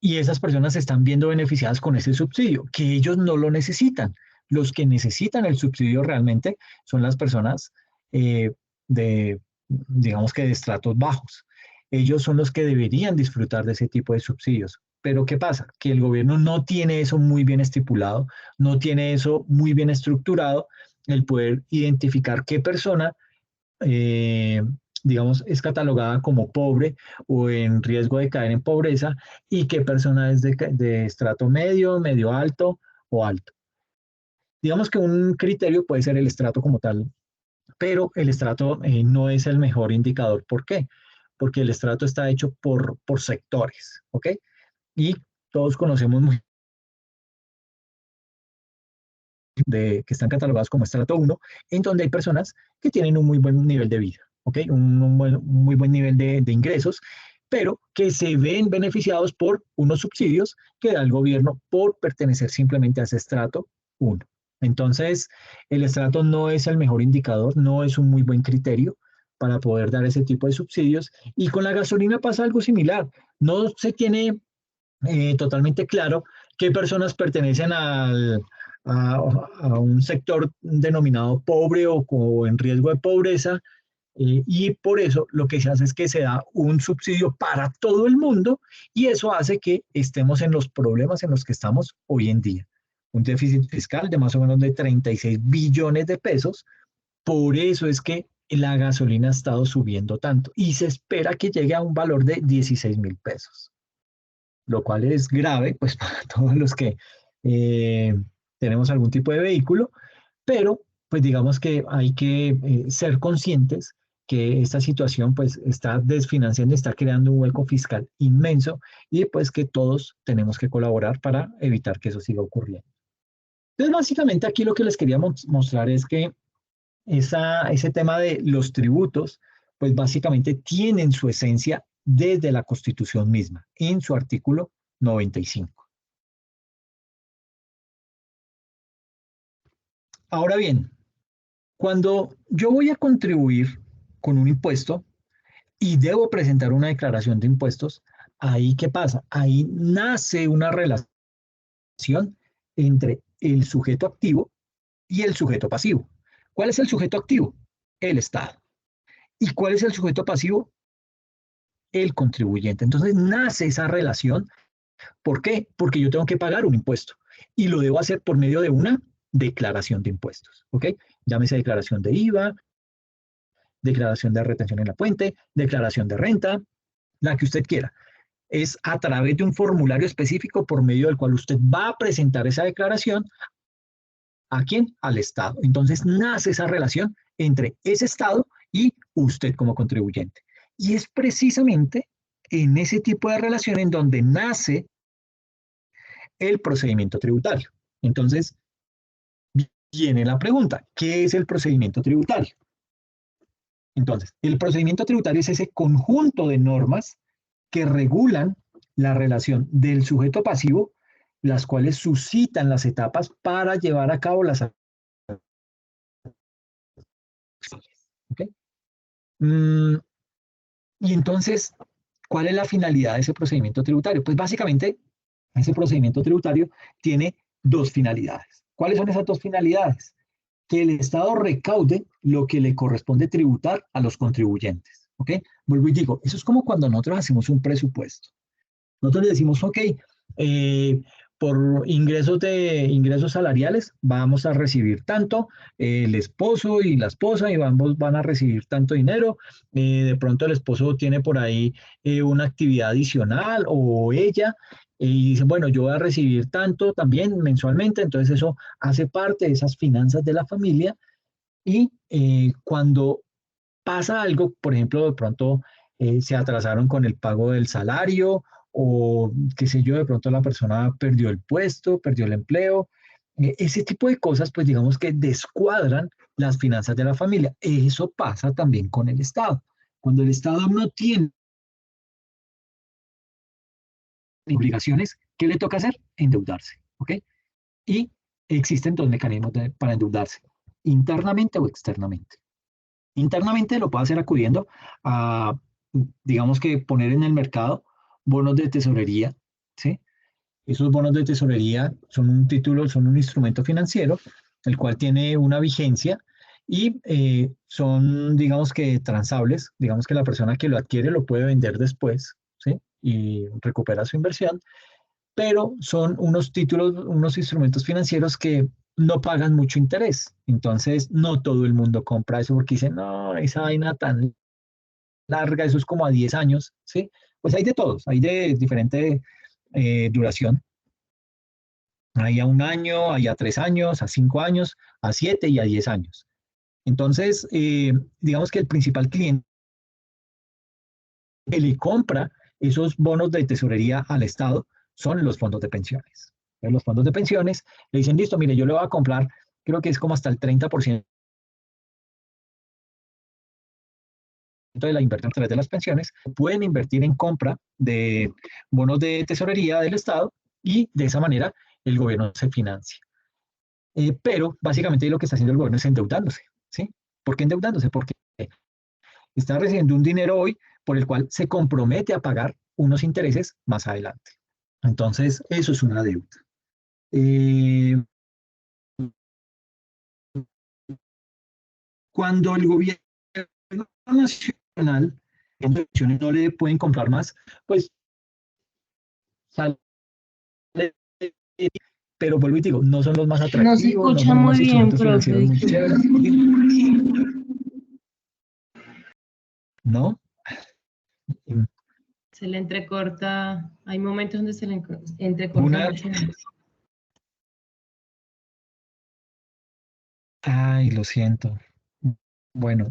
y esas personas se están viendo beneficiadas con ese subsidio, que ellos no lo necesitan. Los que necesitan el subsidio realmente son las personas de, digamos que de estratos bajos. ellos son los que deberían disfrutar de ese tipo de subsidios. Pero ¿qué pasa? Que el gobierno no tiene eso muy bien estipulado, no tiene eso muy bien estructurado, el poder identificar qué persona, eh, digamos, es catalogada como pobre o en riesgo de caer en pobreza y qué persona es de estrato medio, medio alto o alto. Digamos que un criterio puede ser el estrato como tal, pero el estrato no es el mejor indicador. ¿Por qué? Porque el estrato está hecho por sectores, ¿ok? Y todos conocemos muy que están catalogados como estrato 1, en donde hay personas que tienen un muy buen nivel de vida, ¿ok? Muy buen nivel de ingresos, pero que se ven beneficiados por unos subsidios que da el gobierno por pertenecer simplemente a ese estrato 1. Entonces, el estrato no es el mejor indicador, no es un muy buen criterio para poder dar ese tipo de subsidios. Y con la gasolina pasa algo similar. No se tiene totalmente claro qué personas pertenecen a un sector denominado pobre o en riesgo de pobreza, y por eso lo que se hace es que se da un subsidio para todo el mundo y eso hace que estemos en los problemas en los que estamos hoy en día. Un déficit fiscal de más o menos de 36 billones de pesos. Por eso es que la gasolina ha estado subiendo tanto y se espera que llegue a un valor de 16.000 pesos, lo cual es grave, pues para todos los que eh, tenemos algún tipo de vehículo, pero pues digamos que hay que ser conscientes que esta situación pues está desfinanciando, está creando un hueco fiscal inmenso y pues que todos tenemos que colaborar para evitar que eso siga ocurriendo. Entonces básicamente aquí lo que les quería mostrar es que ese tema de los tributos, pues básicamente tienen su esencia desde la Constitución misma, en su artículo 95. Ahora bien, cuando yo voy a contribuir con un impuesto y debo presentar una declaración de impuestos, ahí ¿qué pasa? Ahí nace una relación entre el sujeto activo y el sujeto pasivo. ¿Cuál es el sujeto activo? El Estado. ¿Y cuál es el sujeto pasivo? El contribuyente. Entonces nace esa relación. ¿Por qué? Porque yo tengo que pagar un impuesto y lo debo hacer por medio de una declaración de impuestos, ¿ok? Llámese declaración de IVA, declaración de retención en la fuente, declaración de renta, la que usted quiera. Es a través de un formulario específico por medio del cual usted va a presentar esa declaración. ¿A quién? Al Estado. Entonces nace esa relación entre ese Estado y usted como contribuyente. Y es precisamente en ese tipo de relación en donde nace el procedimiento tributario. Entonces, viene la pregunta, ¿qué es el procedimiento tributario? Entonces, el procedimiento tributario es ese conjunto de normas que regulan la relación del sujeto pasivo, las cuales suscitan las etapas para llevar a cabo las acciones. ¿Okay? Y entonces, ¿cuál es la finalidad de ese procedimiento tributario? Pues básicamente, ese procedimiento tributario tiene dos finalidades. ¿Cuáles son esas dos finalidades? Que el Estado recaude lo que le corresponde tributar a los contribuyentes. ¿Ok? Vuelvo y digo, eso es como cuando nosotros hacemos un presupuesto. Nosotros le decimos, ok, por ingresos salariales vamos a recibir tanto, el esposo y la esposa y ambos van a recibir tanto dinero, de pronto el esposo tiene por ahí una actividad adicional o ella, y dice, bueno, yo voy a recibir tanto también mensualmente, entonces eso hace parte de esas finanzas de la familia y cuando pasa algo, por ejemplo, de pronto se atrasaron con el pago del salario o qué sé yo, de pronto la persona perdió el puesto, perdió el empleo, ese tipo de cosas, pues digamos que descuadran las finanzas de la familia. Eso pasa también con el Estado. Cuando el Estado no tiene obligaciones, ¿qué le toca hacer? Endeudarse, ¿ok? Y existen dos mecanismos para endeudarse, internamente o externamente. Internamente lo puede hacer acudiendo a, digamos que poner en el mercado bonos de tesorería, ¿sí? Esos bonos de tesorería son un título, son un instrumento financiero, el cual tiene una vigencia y son, digamos que, transables, digamos que la persona que lo adquiere lo puede vender después, ¿sí? Y recupera su inversión, pero son unos títulos, unos instrumentos financieros que no pagan mucho interés. Entonces, no todo el mundo compra eso porque dicen, no, esa vaina tan larga, eso es como a 10 años, ¿sí? Pues hay de todos, hay de diferente duración. Hay a 1 año, hay a 3 años, a 5 años, a 7 y a 10 años. Entonces, digamos que el principal cliente que le compra esos bonos de tesorería al Estado son los fondos de pensiones. Entonces, los fondos de pensiones le dicen, listo, mire, yo le voy a comprar, creo que es como hasta el 30% de la inversión a través de las pensiones, pueden invertir en compra de bonos de tesorería del Estado y de esa manera el gobierno se financia. Pero básicamente lo que está haciendo el gobierno es endeudándose, ¿sí? ¿Por qué endeudándose? Porque está recibiendo un dinero hoy por el cual se compromete a pagar unos intereses más adelante. Entonces, eso es una deuda. Eh, Cuando el gobierno nacional en elecciones no le pueden comprar más, pues sale, pero vuelvo y digo, no son los más No se atractivos, no escucha son muy unos bien, instrumentos profe, financieros muy disculpe. chéveres, ¿no? Se le entrecorta, hay momentos donde se le entrecorta Una, mucho más. ay, lo siento. Bueno,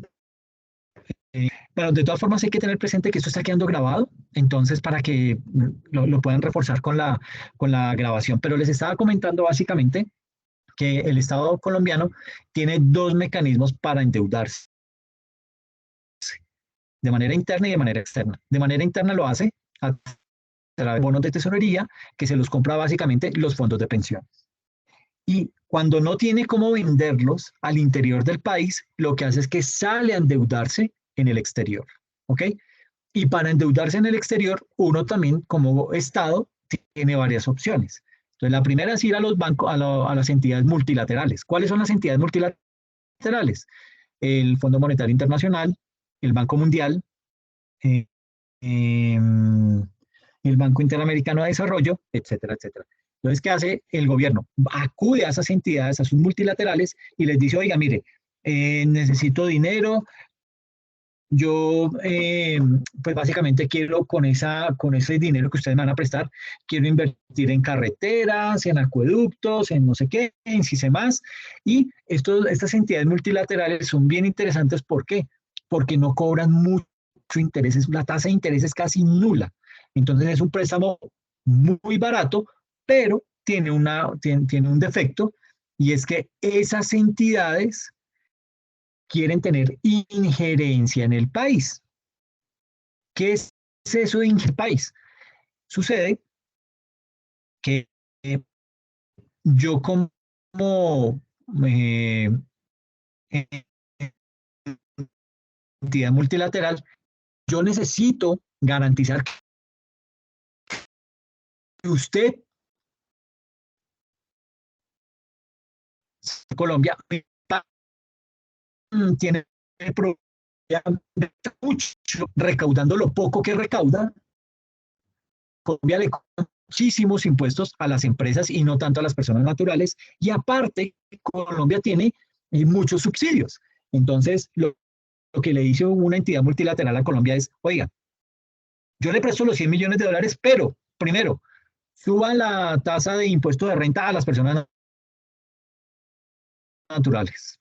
pero de todas formas hay que tener presente que esto está quedando grabado, entonces para que lo puedan reforzar con la grabación. Pero les estaba comentando básicamente que el Estado colombiano tiene dos mecanismos para endeudarse, de manera interna y de manera externa. De manera interna lo hace a través de bonos de tesorería, que se los compra básicamente los fondos de pensión. Y cuando no tiene cómo venderlos al interior del país, lo que hace es que sale a endeudarse en el exterior. ¿Ok? Y para endeudarse en el exterior, uno también como Estado tiene varias opciones. Entonces, la primera es ir a los bancos, a las entidades multilaterales. ¿Cuáles son las entidades multilaterales? El Fondo Monetario Internacional, el Banco Mundial, eh, eh, el Banco Interamericano de Desarrollo, etcétera, etcétera. Entonces, ¿qué hace el gobierno? Acude a esas entidades, a sus multilaterales, y les dice, oiga, mire, necesito dinero, yo, pues básicamente quiero con ese dinero que ustedes me van a prestar, quiero invertir en carreteras, en acueductos, en no sé qué, en más. Y estas entidades multilaterales son bien interesantes. ¿Por qué? Porque no cobran mucho interés, la tasa de interés es casi nula. Entonces es un préstamo muy barato, pero tiene un defecto, y es que esas entidades quieren tener injerencia en el país. ¿Qué es eso de injerencia en el país? Sucede que yo como eh, entidad multilateral, yo necesito garantizar que usted, Colombia, tiene mucho recaudando lo poco que recauda. Colombia le cobra muchísimos impuestos a las empresas y no tanto a las personas naturales. Y aparte, Colombia tiene muchos subsidios. Entonces, lo que le dice una entidad multilateral a Colombia es, oiga, yo le presto los 100 millones de dólares, pero primero, suba la tasa de impuesto de renta a las personas naturales.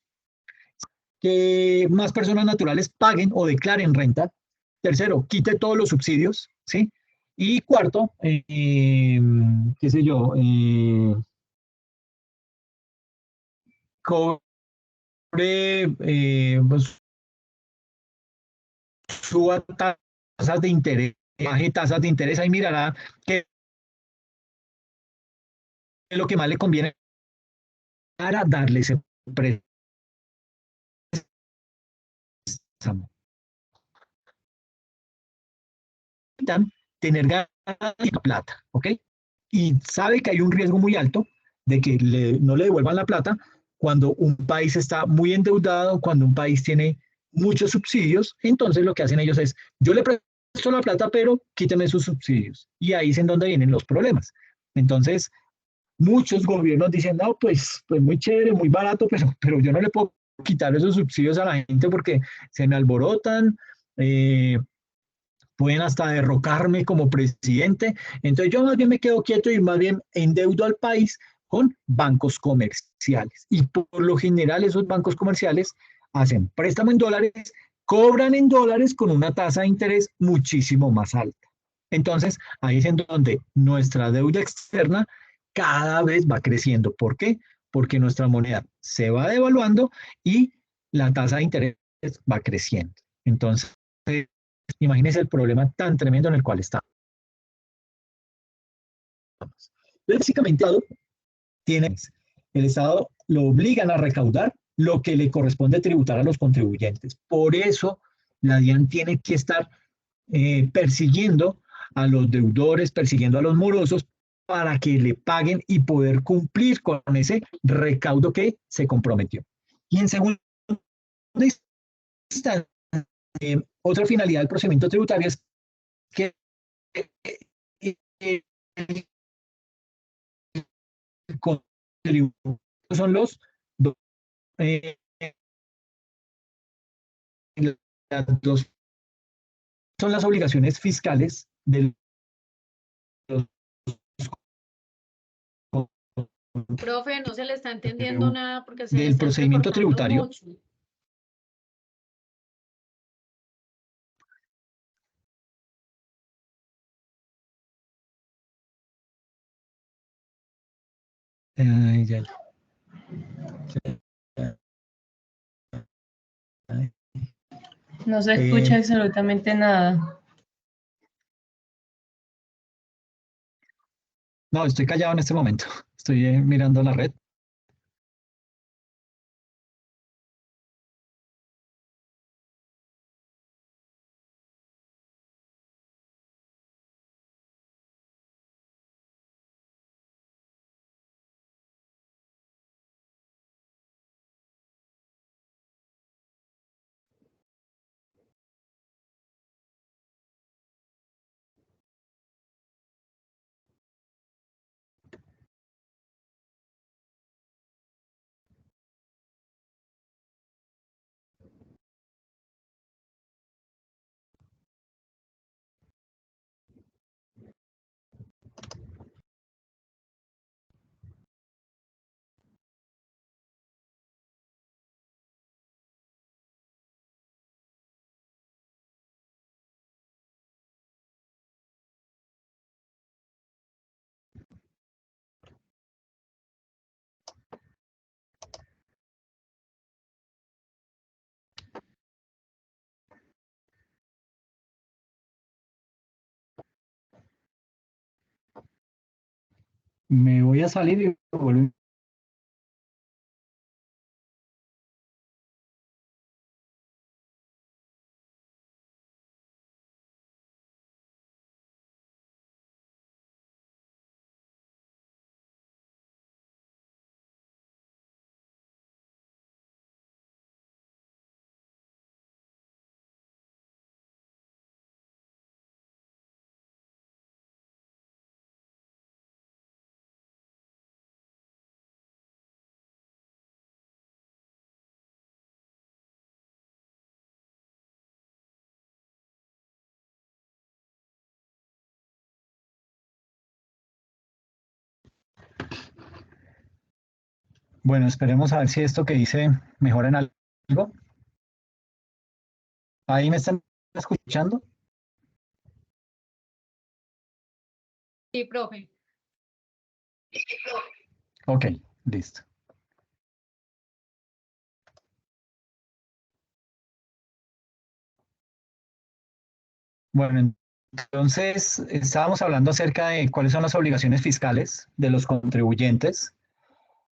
Que más personas naturales paguen o declaren renta. Tercero, quite todos los subsidios, ¿sí? Y cuarto, qué sé yo, cobre, pues, suba tasas de interés, baje tasas de interés, ahí mirará qué es lo que más le conviene para darle ese préstamo. Tener ganas de plata, ¿ok? Y sabe que hay un riesgo muy alto de que no le devuelvan la plata, cuando un país está muy endeudado, cuando un país tiene muchos subsidios, entonces lo que hacen ellos es, yo le presto la plata, pero quíteme sus subsidios. Y ahí es en donde vienen los problemas. Entonces, muchos gobiernos dicen, no, pues muy chévere, muy barato, pero yo no le puedo quitar esos subsidios a la gente porque se me alborotan, eh, pueden hasta derrocarme como presidente. Entonces yo más bien me quedo quieto y más bien endeudo al país con bancos comerciales. Y por lo general esos bancos comerciales hacen préstamo en dólares, cobran en dólares con una tasa de interés muchísimo más alta. Entonces ahí es en donde nuestra deuda externa cada vez va creciendo. ¿Por qué? Porque nuestra moneda se va devaluando y la tasa de interés va creciendo. Entonces, imagínense el problema tan tremendo en el cual estamos. Básicamente, el Estado lo obligan a recaudar lo que le corresponde tributar a los contribuyentes. Por eso, la DIAN tiene que estar persiguiendo a los deudores, persiguiendo a los morosos para que le paguen y poder cumplir con ese recaudo que se comprometió. Y en segunda instancia, otra finalidad del procedimiento tributario es que son los eh, las dos son las obligaciones fiscales del Profe, no se le está entendiendo nada porque se le del está procedimiento entrecortando tributario. mucho. Ay, ya, No se escucha absolutamente nada. no, estoy callado en este momento. Estoy mirando la red. Me voy a salir y vuelvo. Bueno, esperemos a ver si esto que hice mejora en algo. ¿Ahí me están escuchando? Sí, profe. Ok, listo. Bueno, entonces estábamos hablando acerca de cuáles son las obligaciones fiscales de los contribuyentes.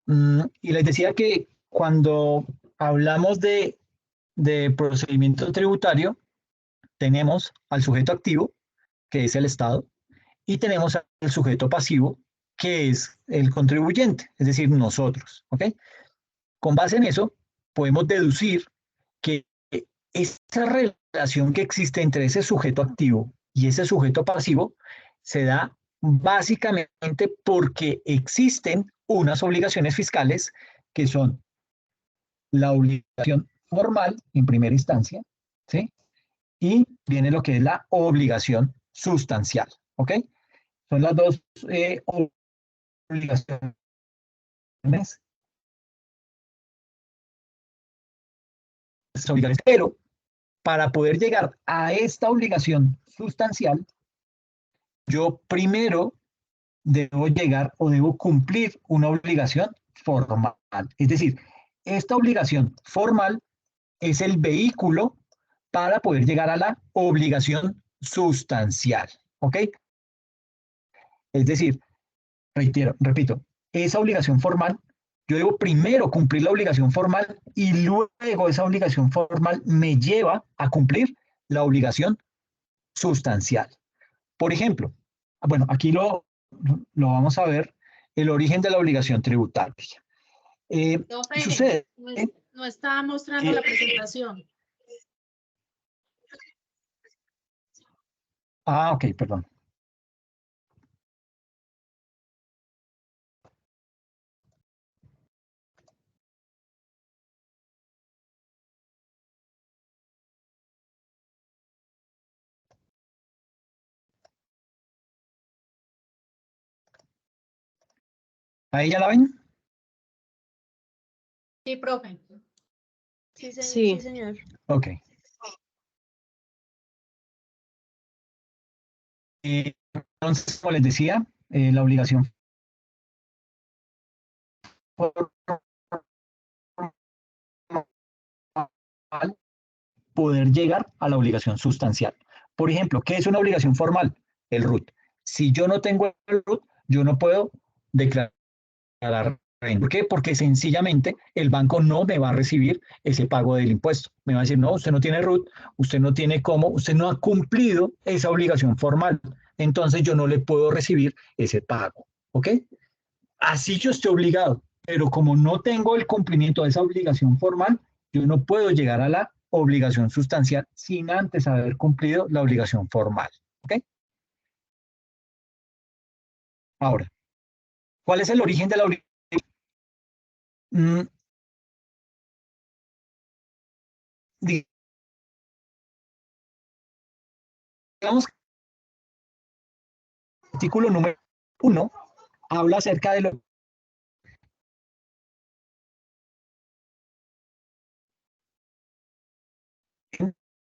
Y les decía que cuando hablamos de procedimiento tributario, tenemos al sujeto activo, que es el Estado, y tenemos al sujeto pasivo, que es el contribuyente, es decir, nosotros. ¿Ok? Con base en eso, podemos deducir que esa relación que existe entre ese sujeto activo y ese sujeto pasivo se da básicamente porque existen unas obligaciones fiscales que son la obligación formal en primera instancia, ¿sí? Y viene lo que es la obligación sustancial, ¿ok? Son las dos obligaciones, pero para poder llegar a esta obligación sustancial, yo primero debo llegar o debo cumplir una obligación formal. Es decir, esta obligación formal es el vehículo para poder llegar a la obligación sustancial, ¿ok? Es decir, repito, esa obligación formal, yo debo primero cumplir la obligación formal y luego esa obligación formal me lleva a cumplir la obligación sustancial. Por ejemplo, bueno, aquí lo vamos a ver, el origen de la obligación tributaria. Profe, Sucede no está mostrando la presentación. ok, perdón. ¿Ahí ya la ven? Sí, profe. Sí. Sí, señor. Ok. Entonces, como les decía, la obligación formal, poder llegar a la obligación sustancial. Por ejemplo, ¿qué es una obligación formal? El RUT. Si yo no tengo el RUT, yo no puedo declarar renta. ¿Por qué? Porque sencillamente el banco no me va a recibir ese pago del impuesto. Me va a decir, no, usted no tiene RUT, usted no tiene cómo, usted no ha cumplido esa obligación formal. Entonces yo no le puedo recibir ese pago. ¿Ok? Así yo estoy obligado, pero como no tengo el cumplimiento de esa obligación formal, yo no puedo llegar a la obligación sustancial sin antes haber cumplido la obligación formal. ¿Ok? Ahora, ¿cuál es el origen de la obligación? Digamos que el artículo número 1 habla acerca de lo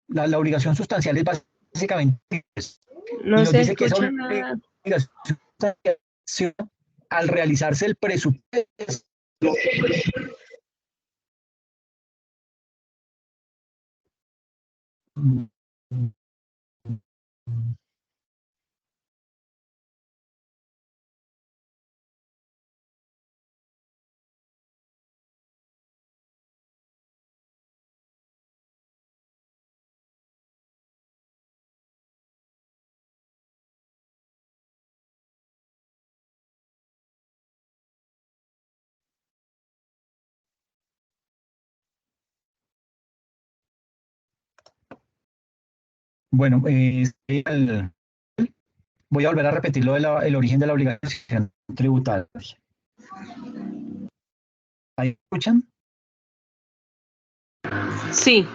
la obligación sustancial es básicamente eso. No Y nos se dice que esa escucha obligación nada. sustancial, al realizarse el presupuesto, bueno, voy a volver a repetir lo del origen de la obligación tributaria. ¿Ahí escuchan? Sí.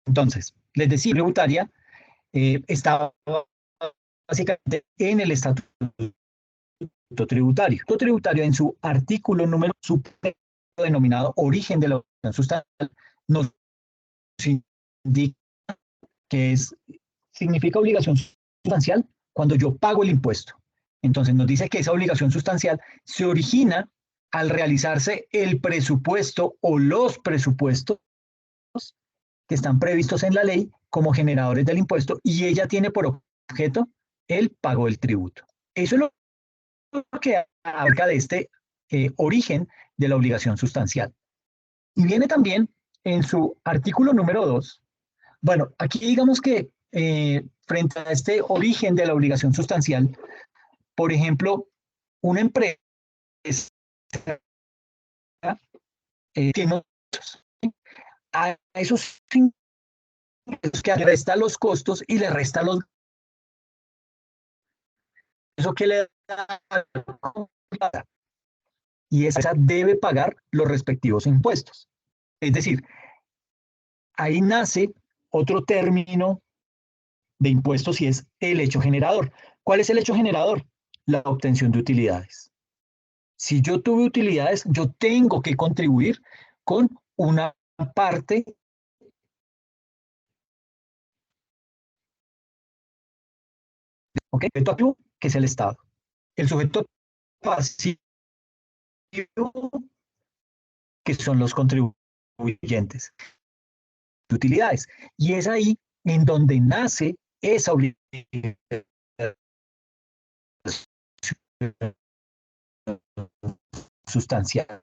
Entonces, les decía, tributaria estaba básicamente en el estatuto tributario. El estatuto tributario en su artículo número denominado origen de la obligación sustancial nos indica que significa obligación sustancial cuando yo pago el impuesto. Entonces nos dice que esa obligación sustancial se origina al realizarse el presupuesto o los presupuestos que están previstos en la ley como generadores del impuesto y ella tiene por objeto el pago del tributo. Eso es lo que abarca de este origen de la obligación sustancial. Y viene también en su artículo número 2, Bueno, aquí digamos que frente a este origen de la obligación sustancial, por ejemplo, una empresa tiene a esos ingresos que le resta los costos y le resta los eso que le da y esa debe pagar los respectivos impuestos. Es decir, ahí nace otro término de impuestos y es el hecho generador. ¿Cuál es el hecho generador? La obtención de utilidades. Si yo tuve utilidades, yo tengo que contribuir con una parte, ¿ok? El sujeto activo, que es el Estado. El sujeto pasivo, que son los contribuyentes de utilidades. Y es ahí en donde nace esa obligación sustancial.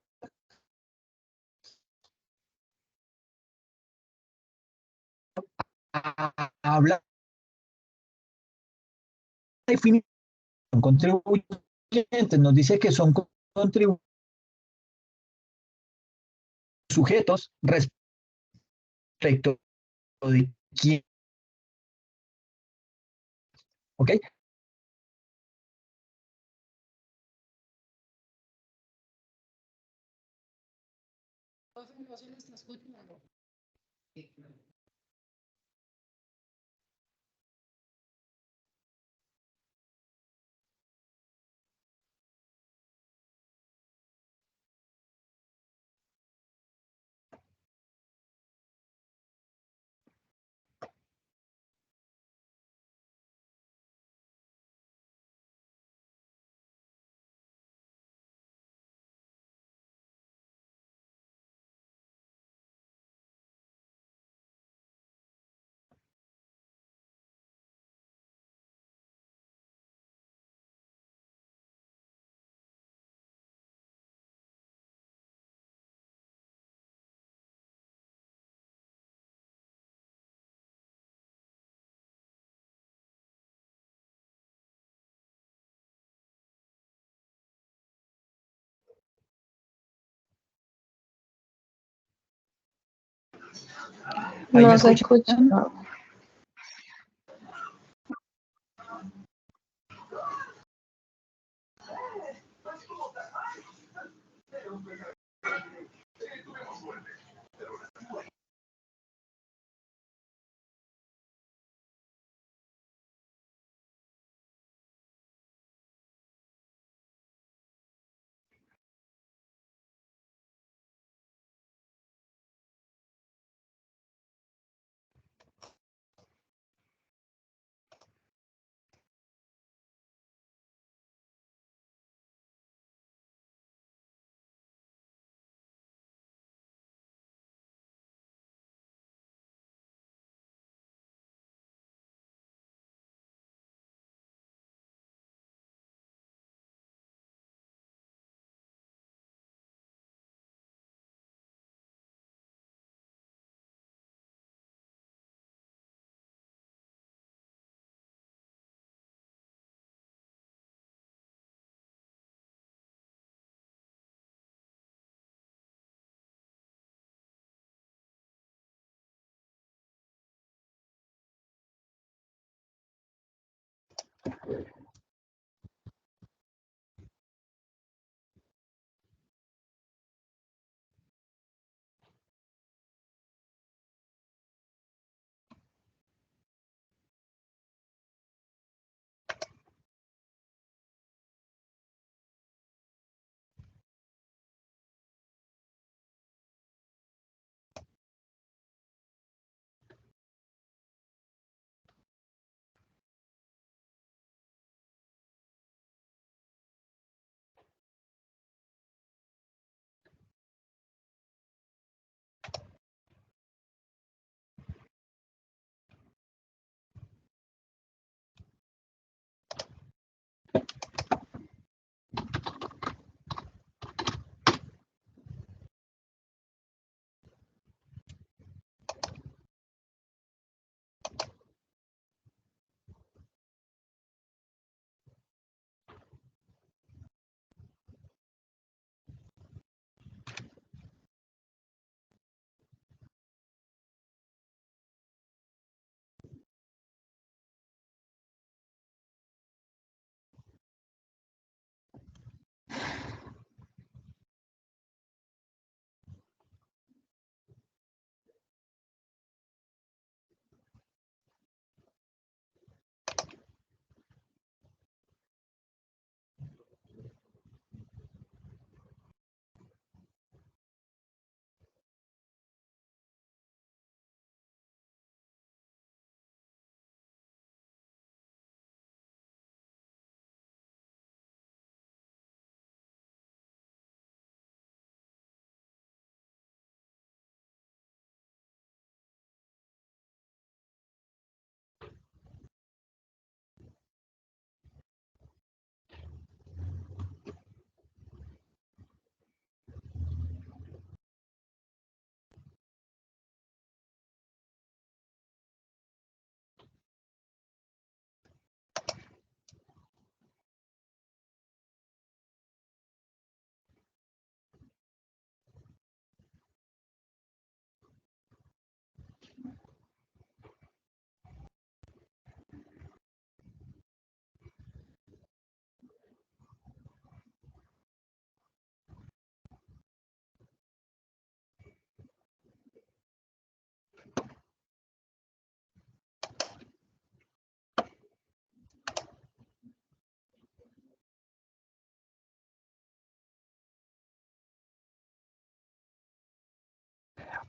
Habla de definición contribuyentes, nos dice que son contribuyentes sujetos respecto de quién, ¿ok? No se le está escuchando. Ahí me No se escucha. escuchan.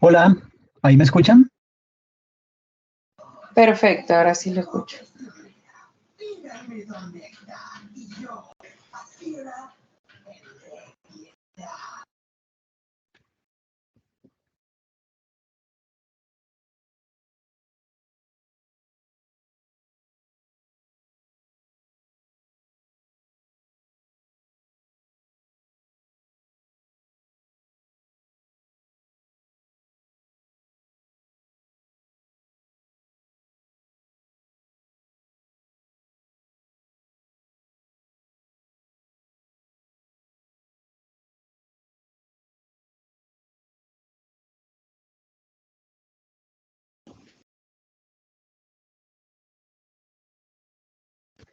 Hola, ¿ahí me escuchan? Perfecto, ahora sí lo escucho.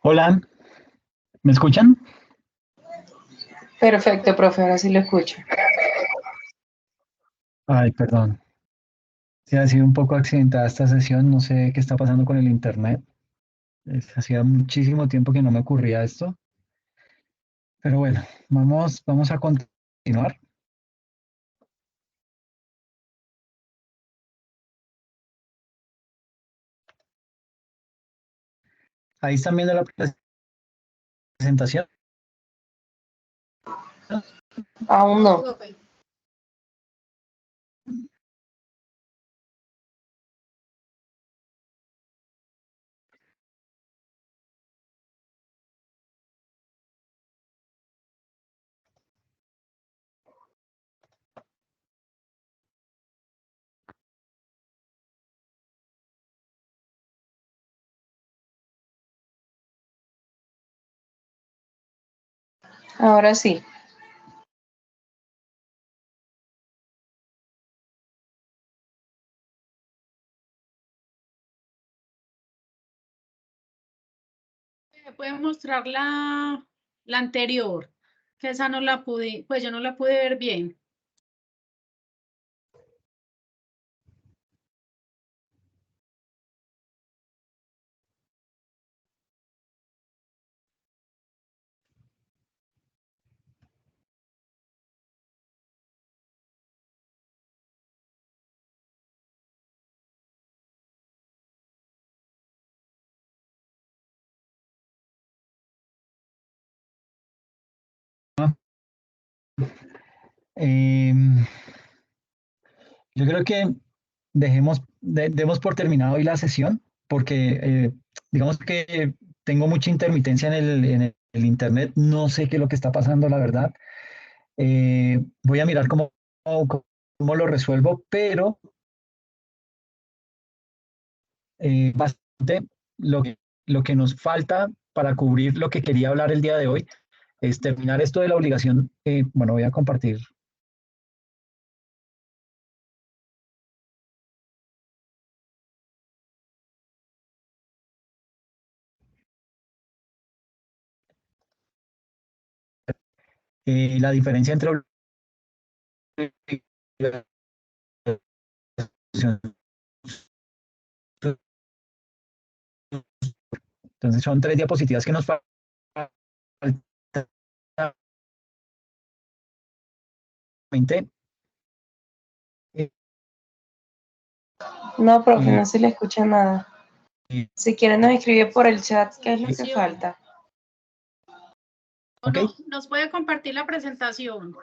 Hola, ¿me escuchan? Perfecto, profe, ahora sí lo escucho. Ay, perdón. Sí, ha sido un poco accidentada esta sesión, no sé qué está pasando con el internet. Hacía muchísimo tiempo que no me ocurría esto, pero bueno, vamos a continuar. Ahí están viendo la presentación. Aún no. Profe. Ahora sí. ¿Me puede mostrar la anterior? Que esa no la pude, pues yo no la pude ver bien. Em, yo creo que demos por terminado hoy la sesión, porque digamos que tengo mucha intermitencia en el internet, no sé qué es lo que está pasando, la verdad. Voy a mirar cómo lo resuelvo, pero bastante lo que nos falta para cubrir lo que quería hablar el día de hoy es terminar esto de la obligación. Bueno, voy a compartir. la diferencia entre entonces son 3 diapositivas que nos faltan. No, profe, no se le escucha nada. Si quieren nos escribe por el chat qué es lo que Sí. falta. ¿O Ok. no? ¿Nos puede compartir la presentación?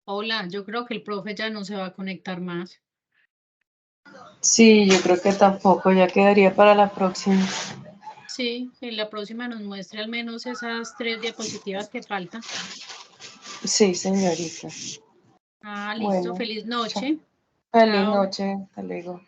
Hola, yo creo que el profe ya no se va a conectar más. Sí, yo creo que tampoco, ya quedaría para la próxima. Sí, que la próxima nos muestre al menos esas 3 diapositivas que faltan. Sí, señorita. Ah, listo. Bueno, Feliz chao. noche. Feliz Chao. noche, hasta luego.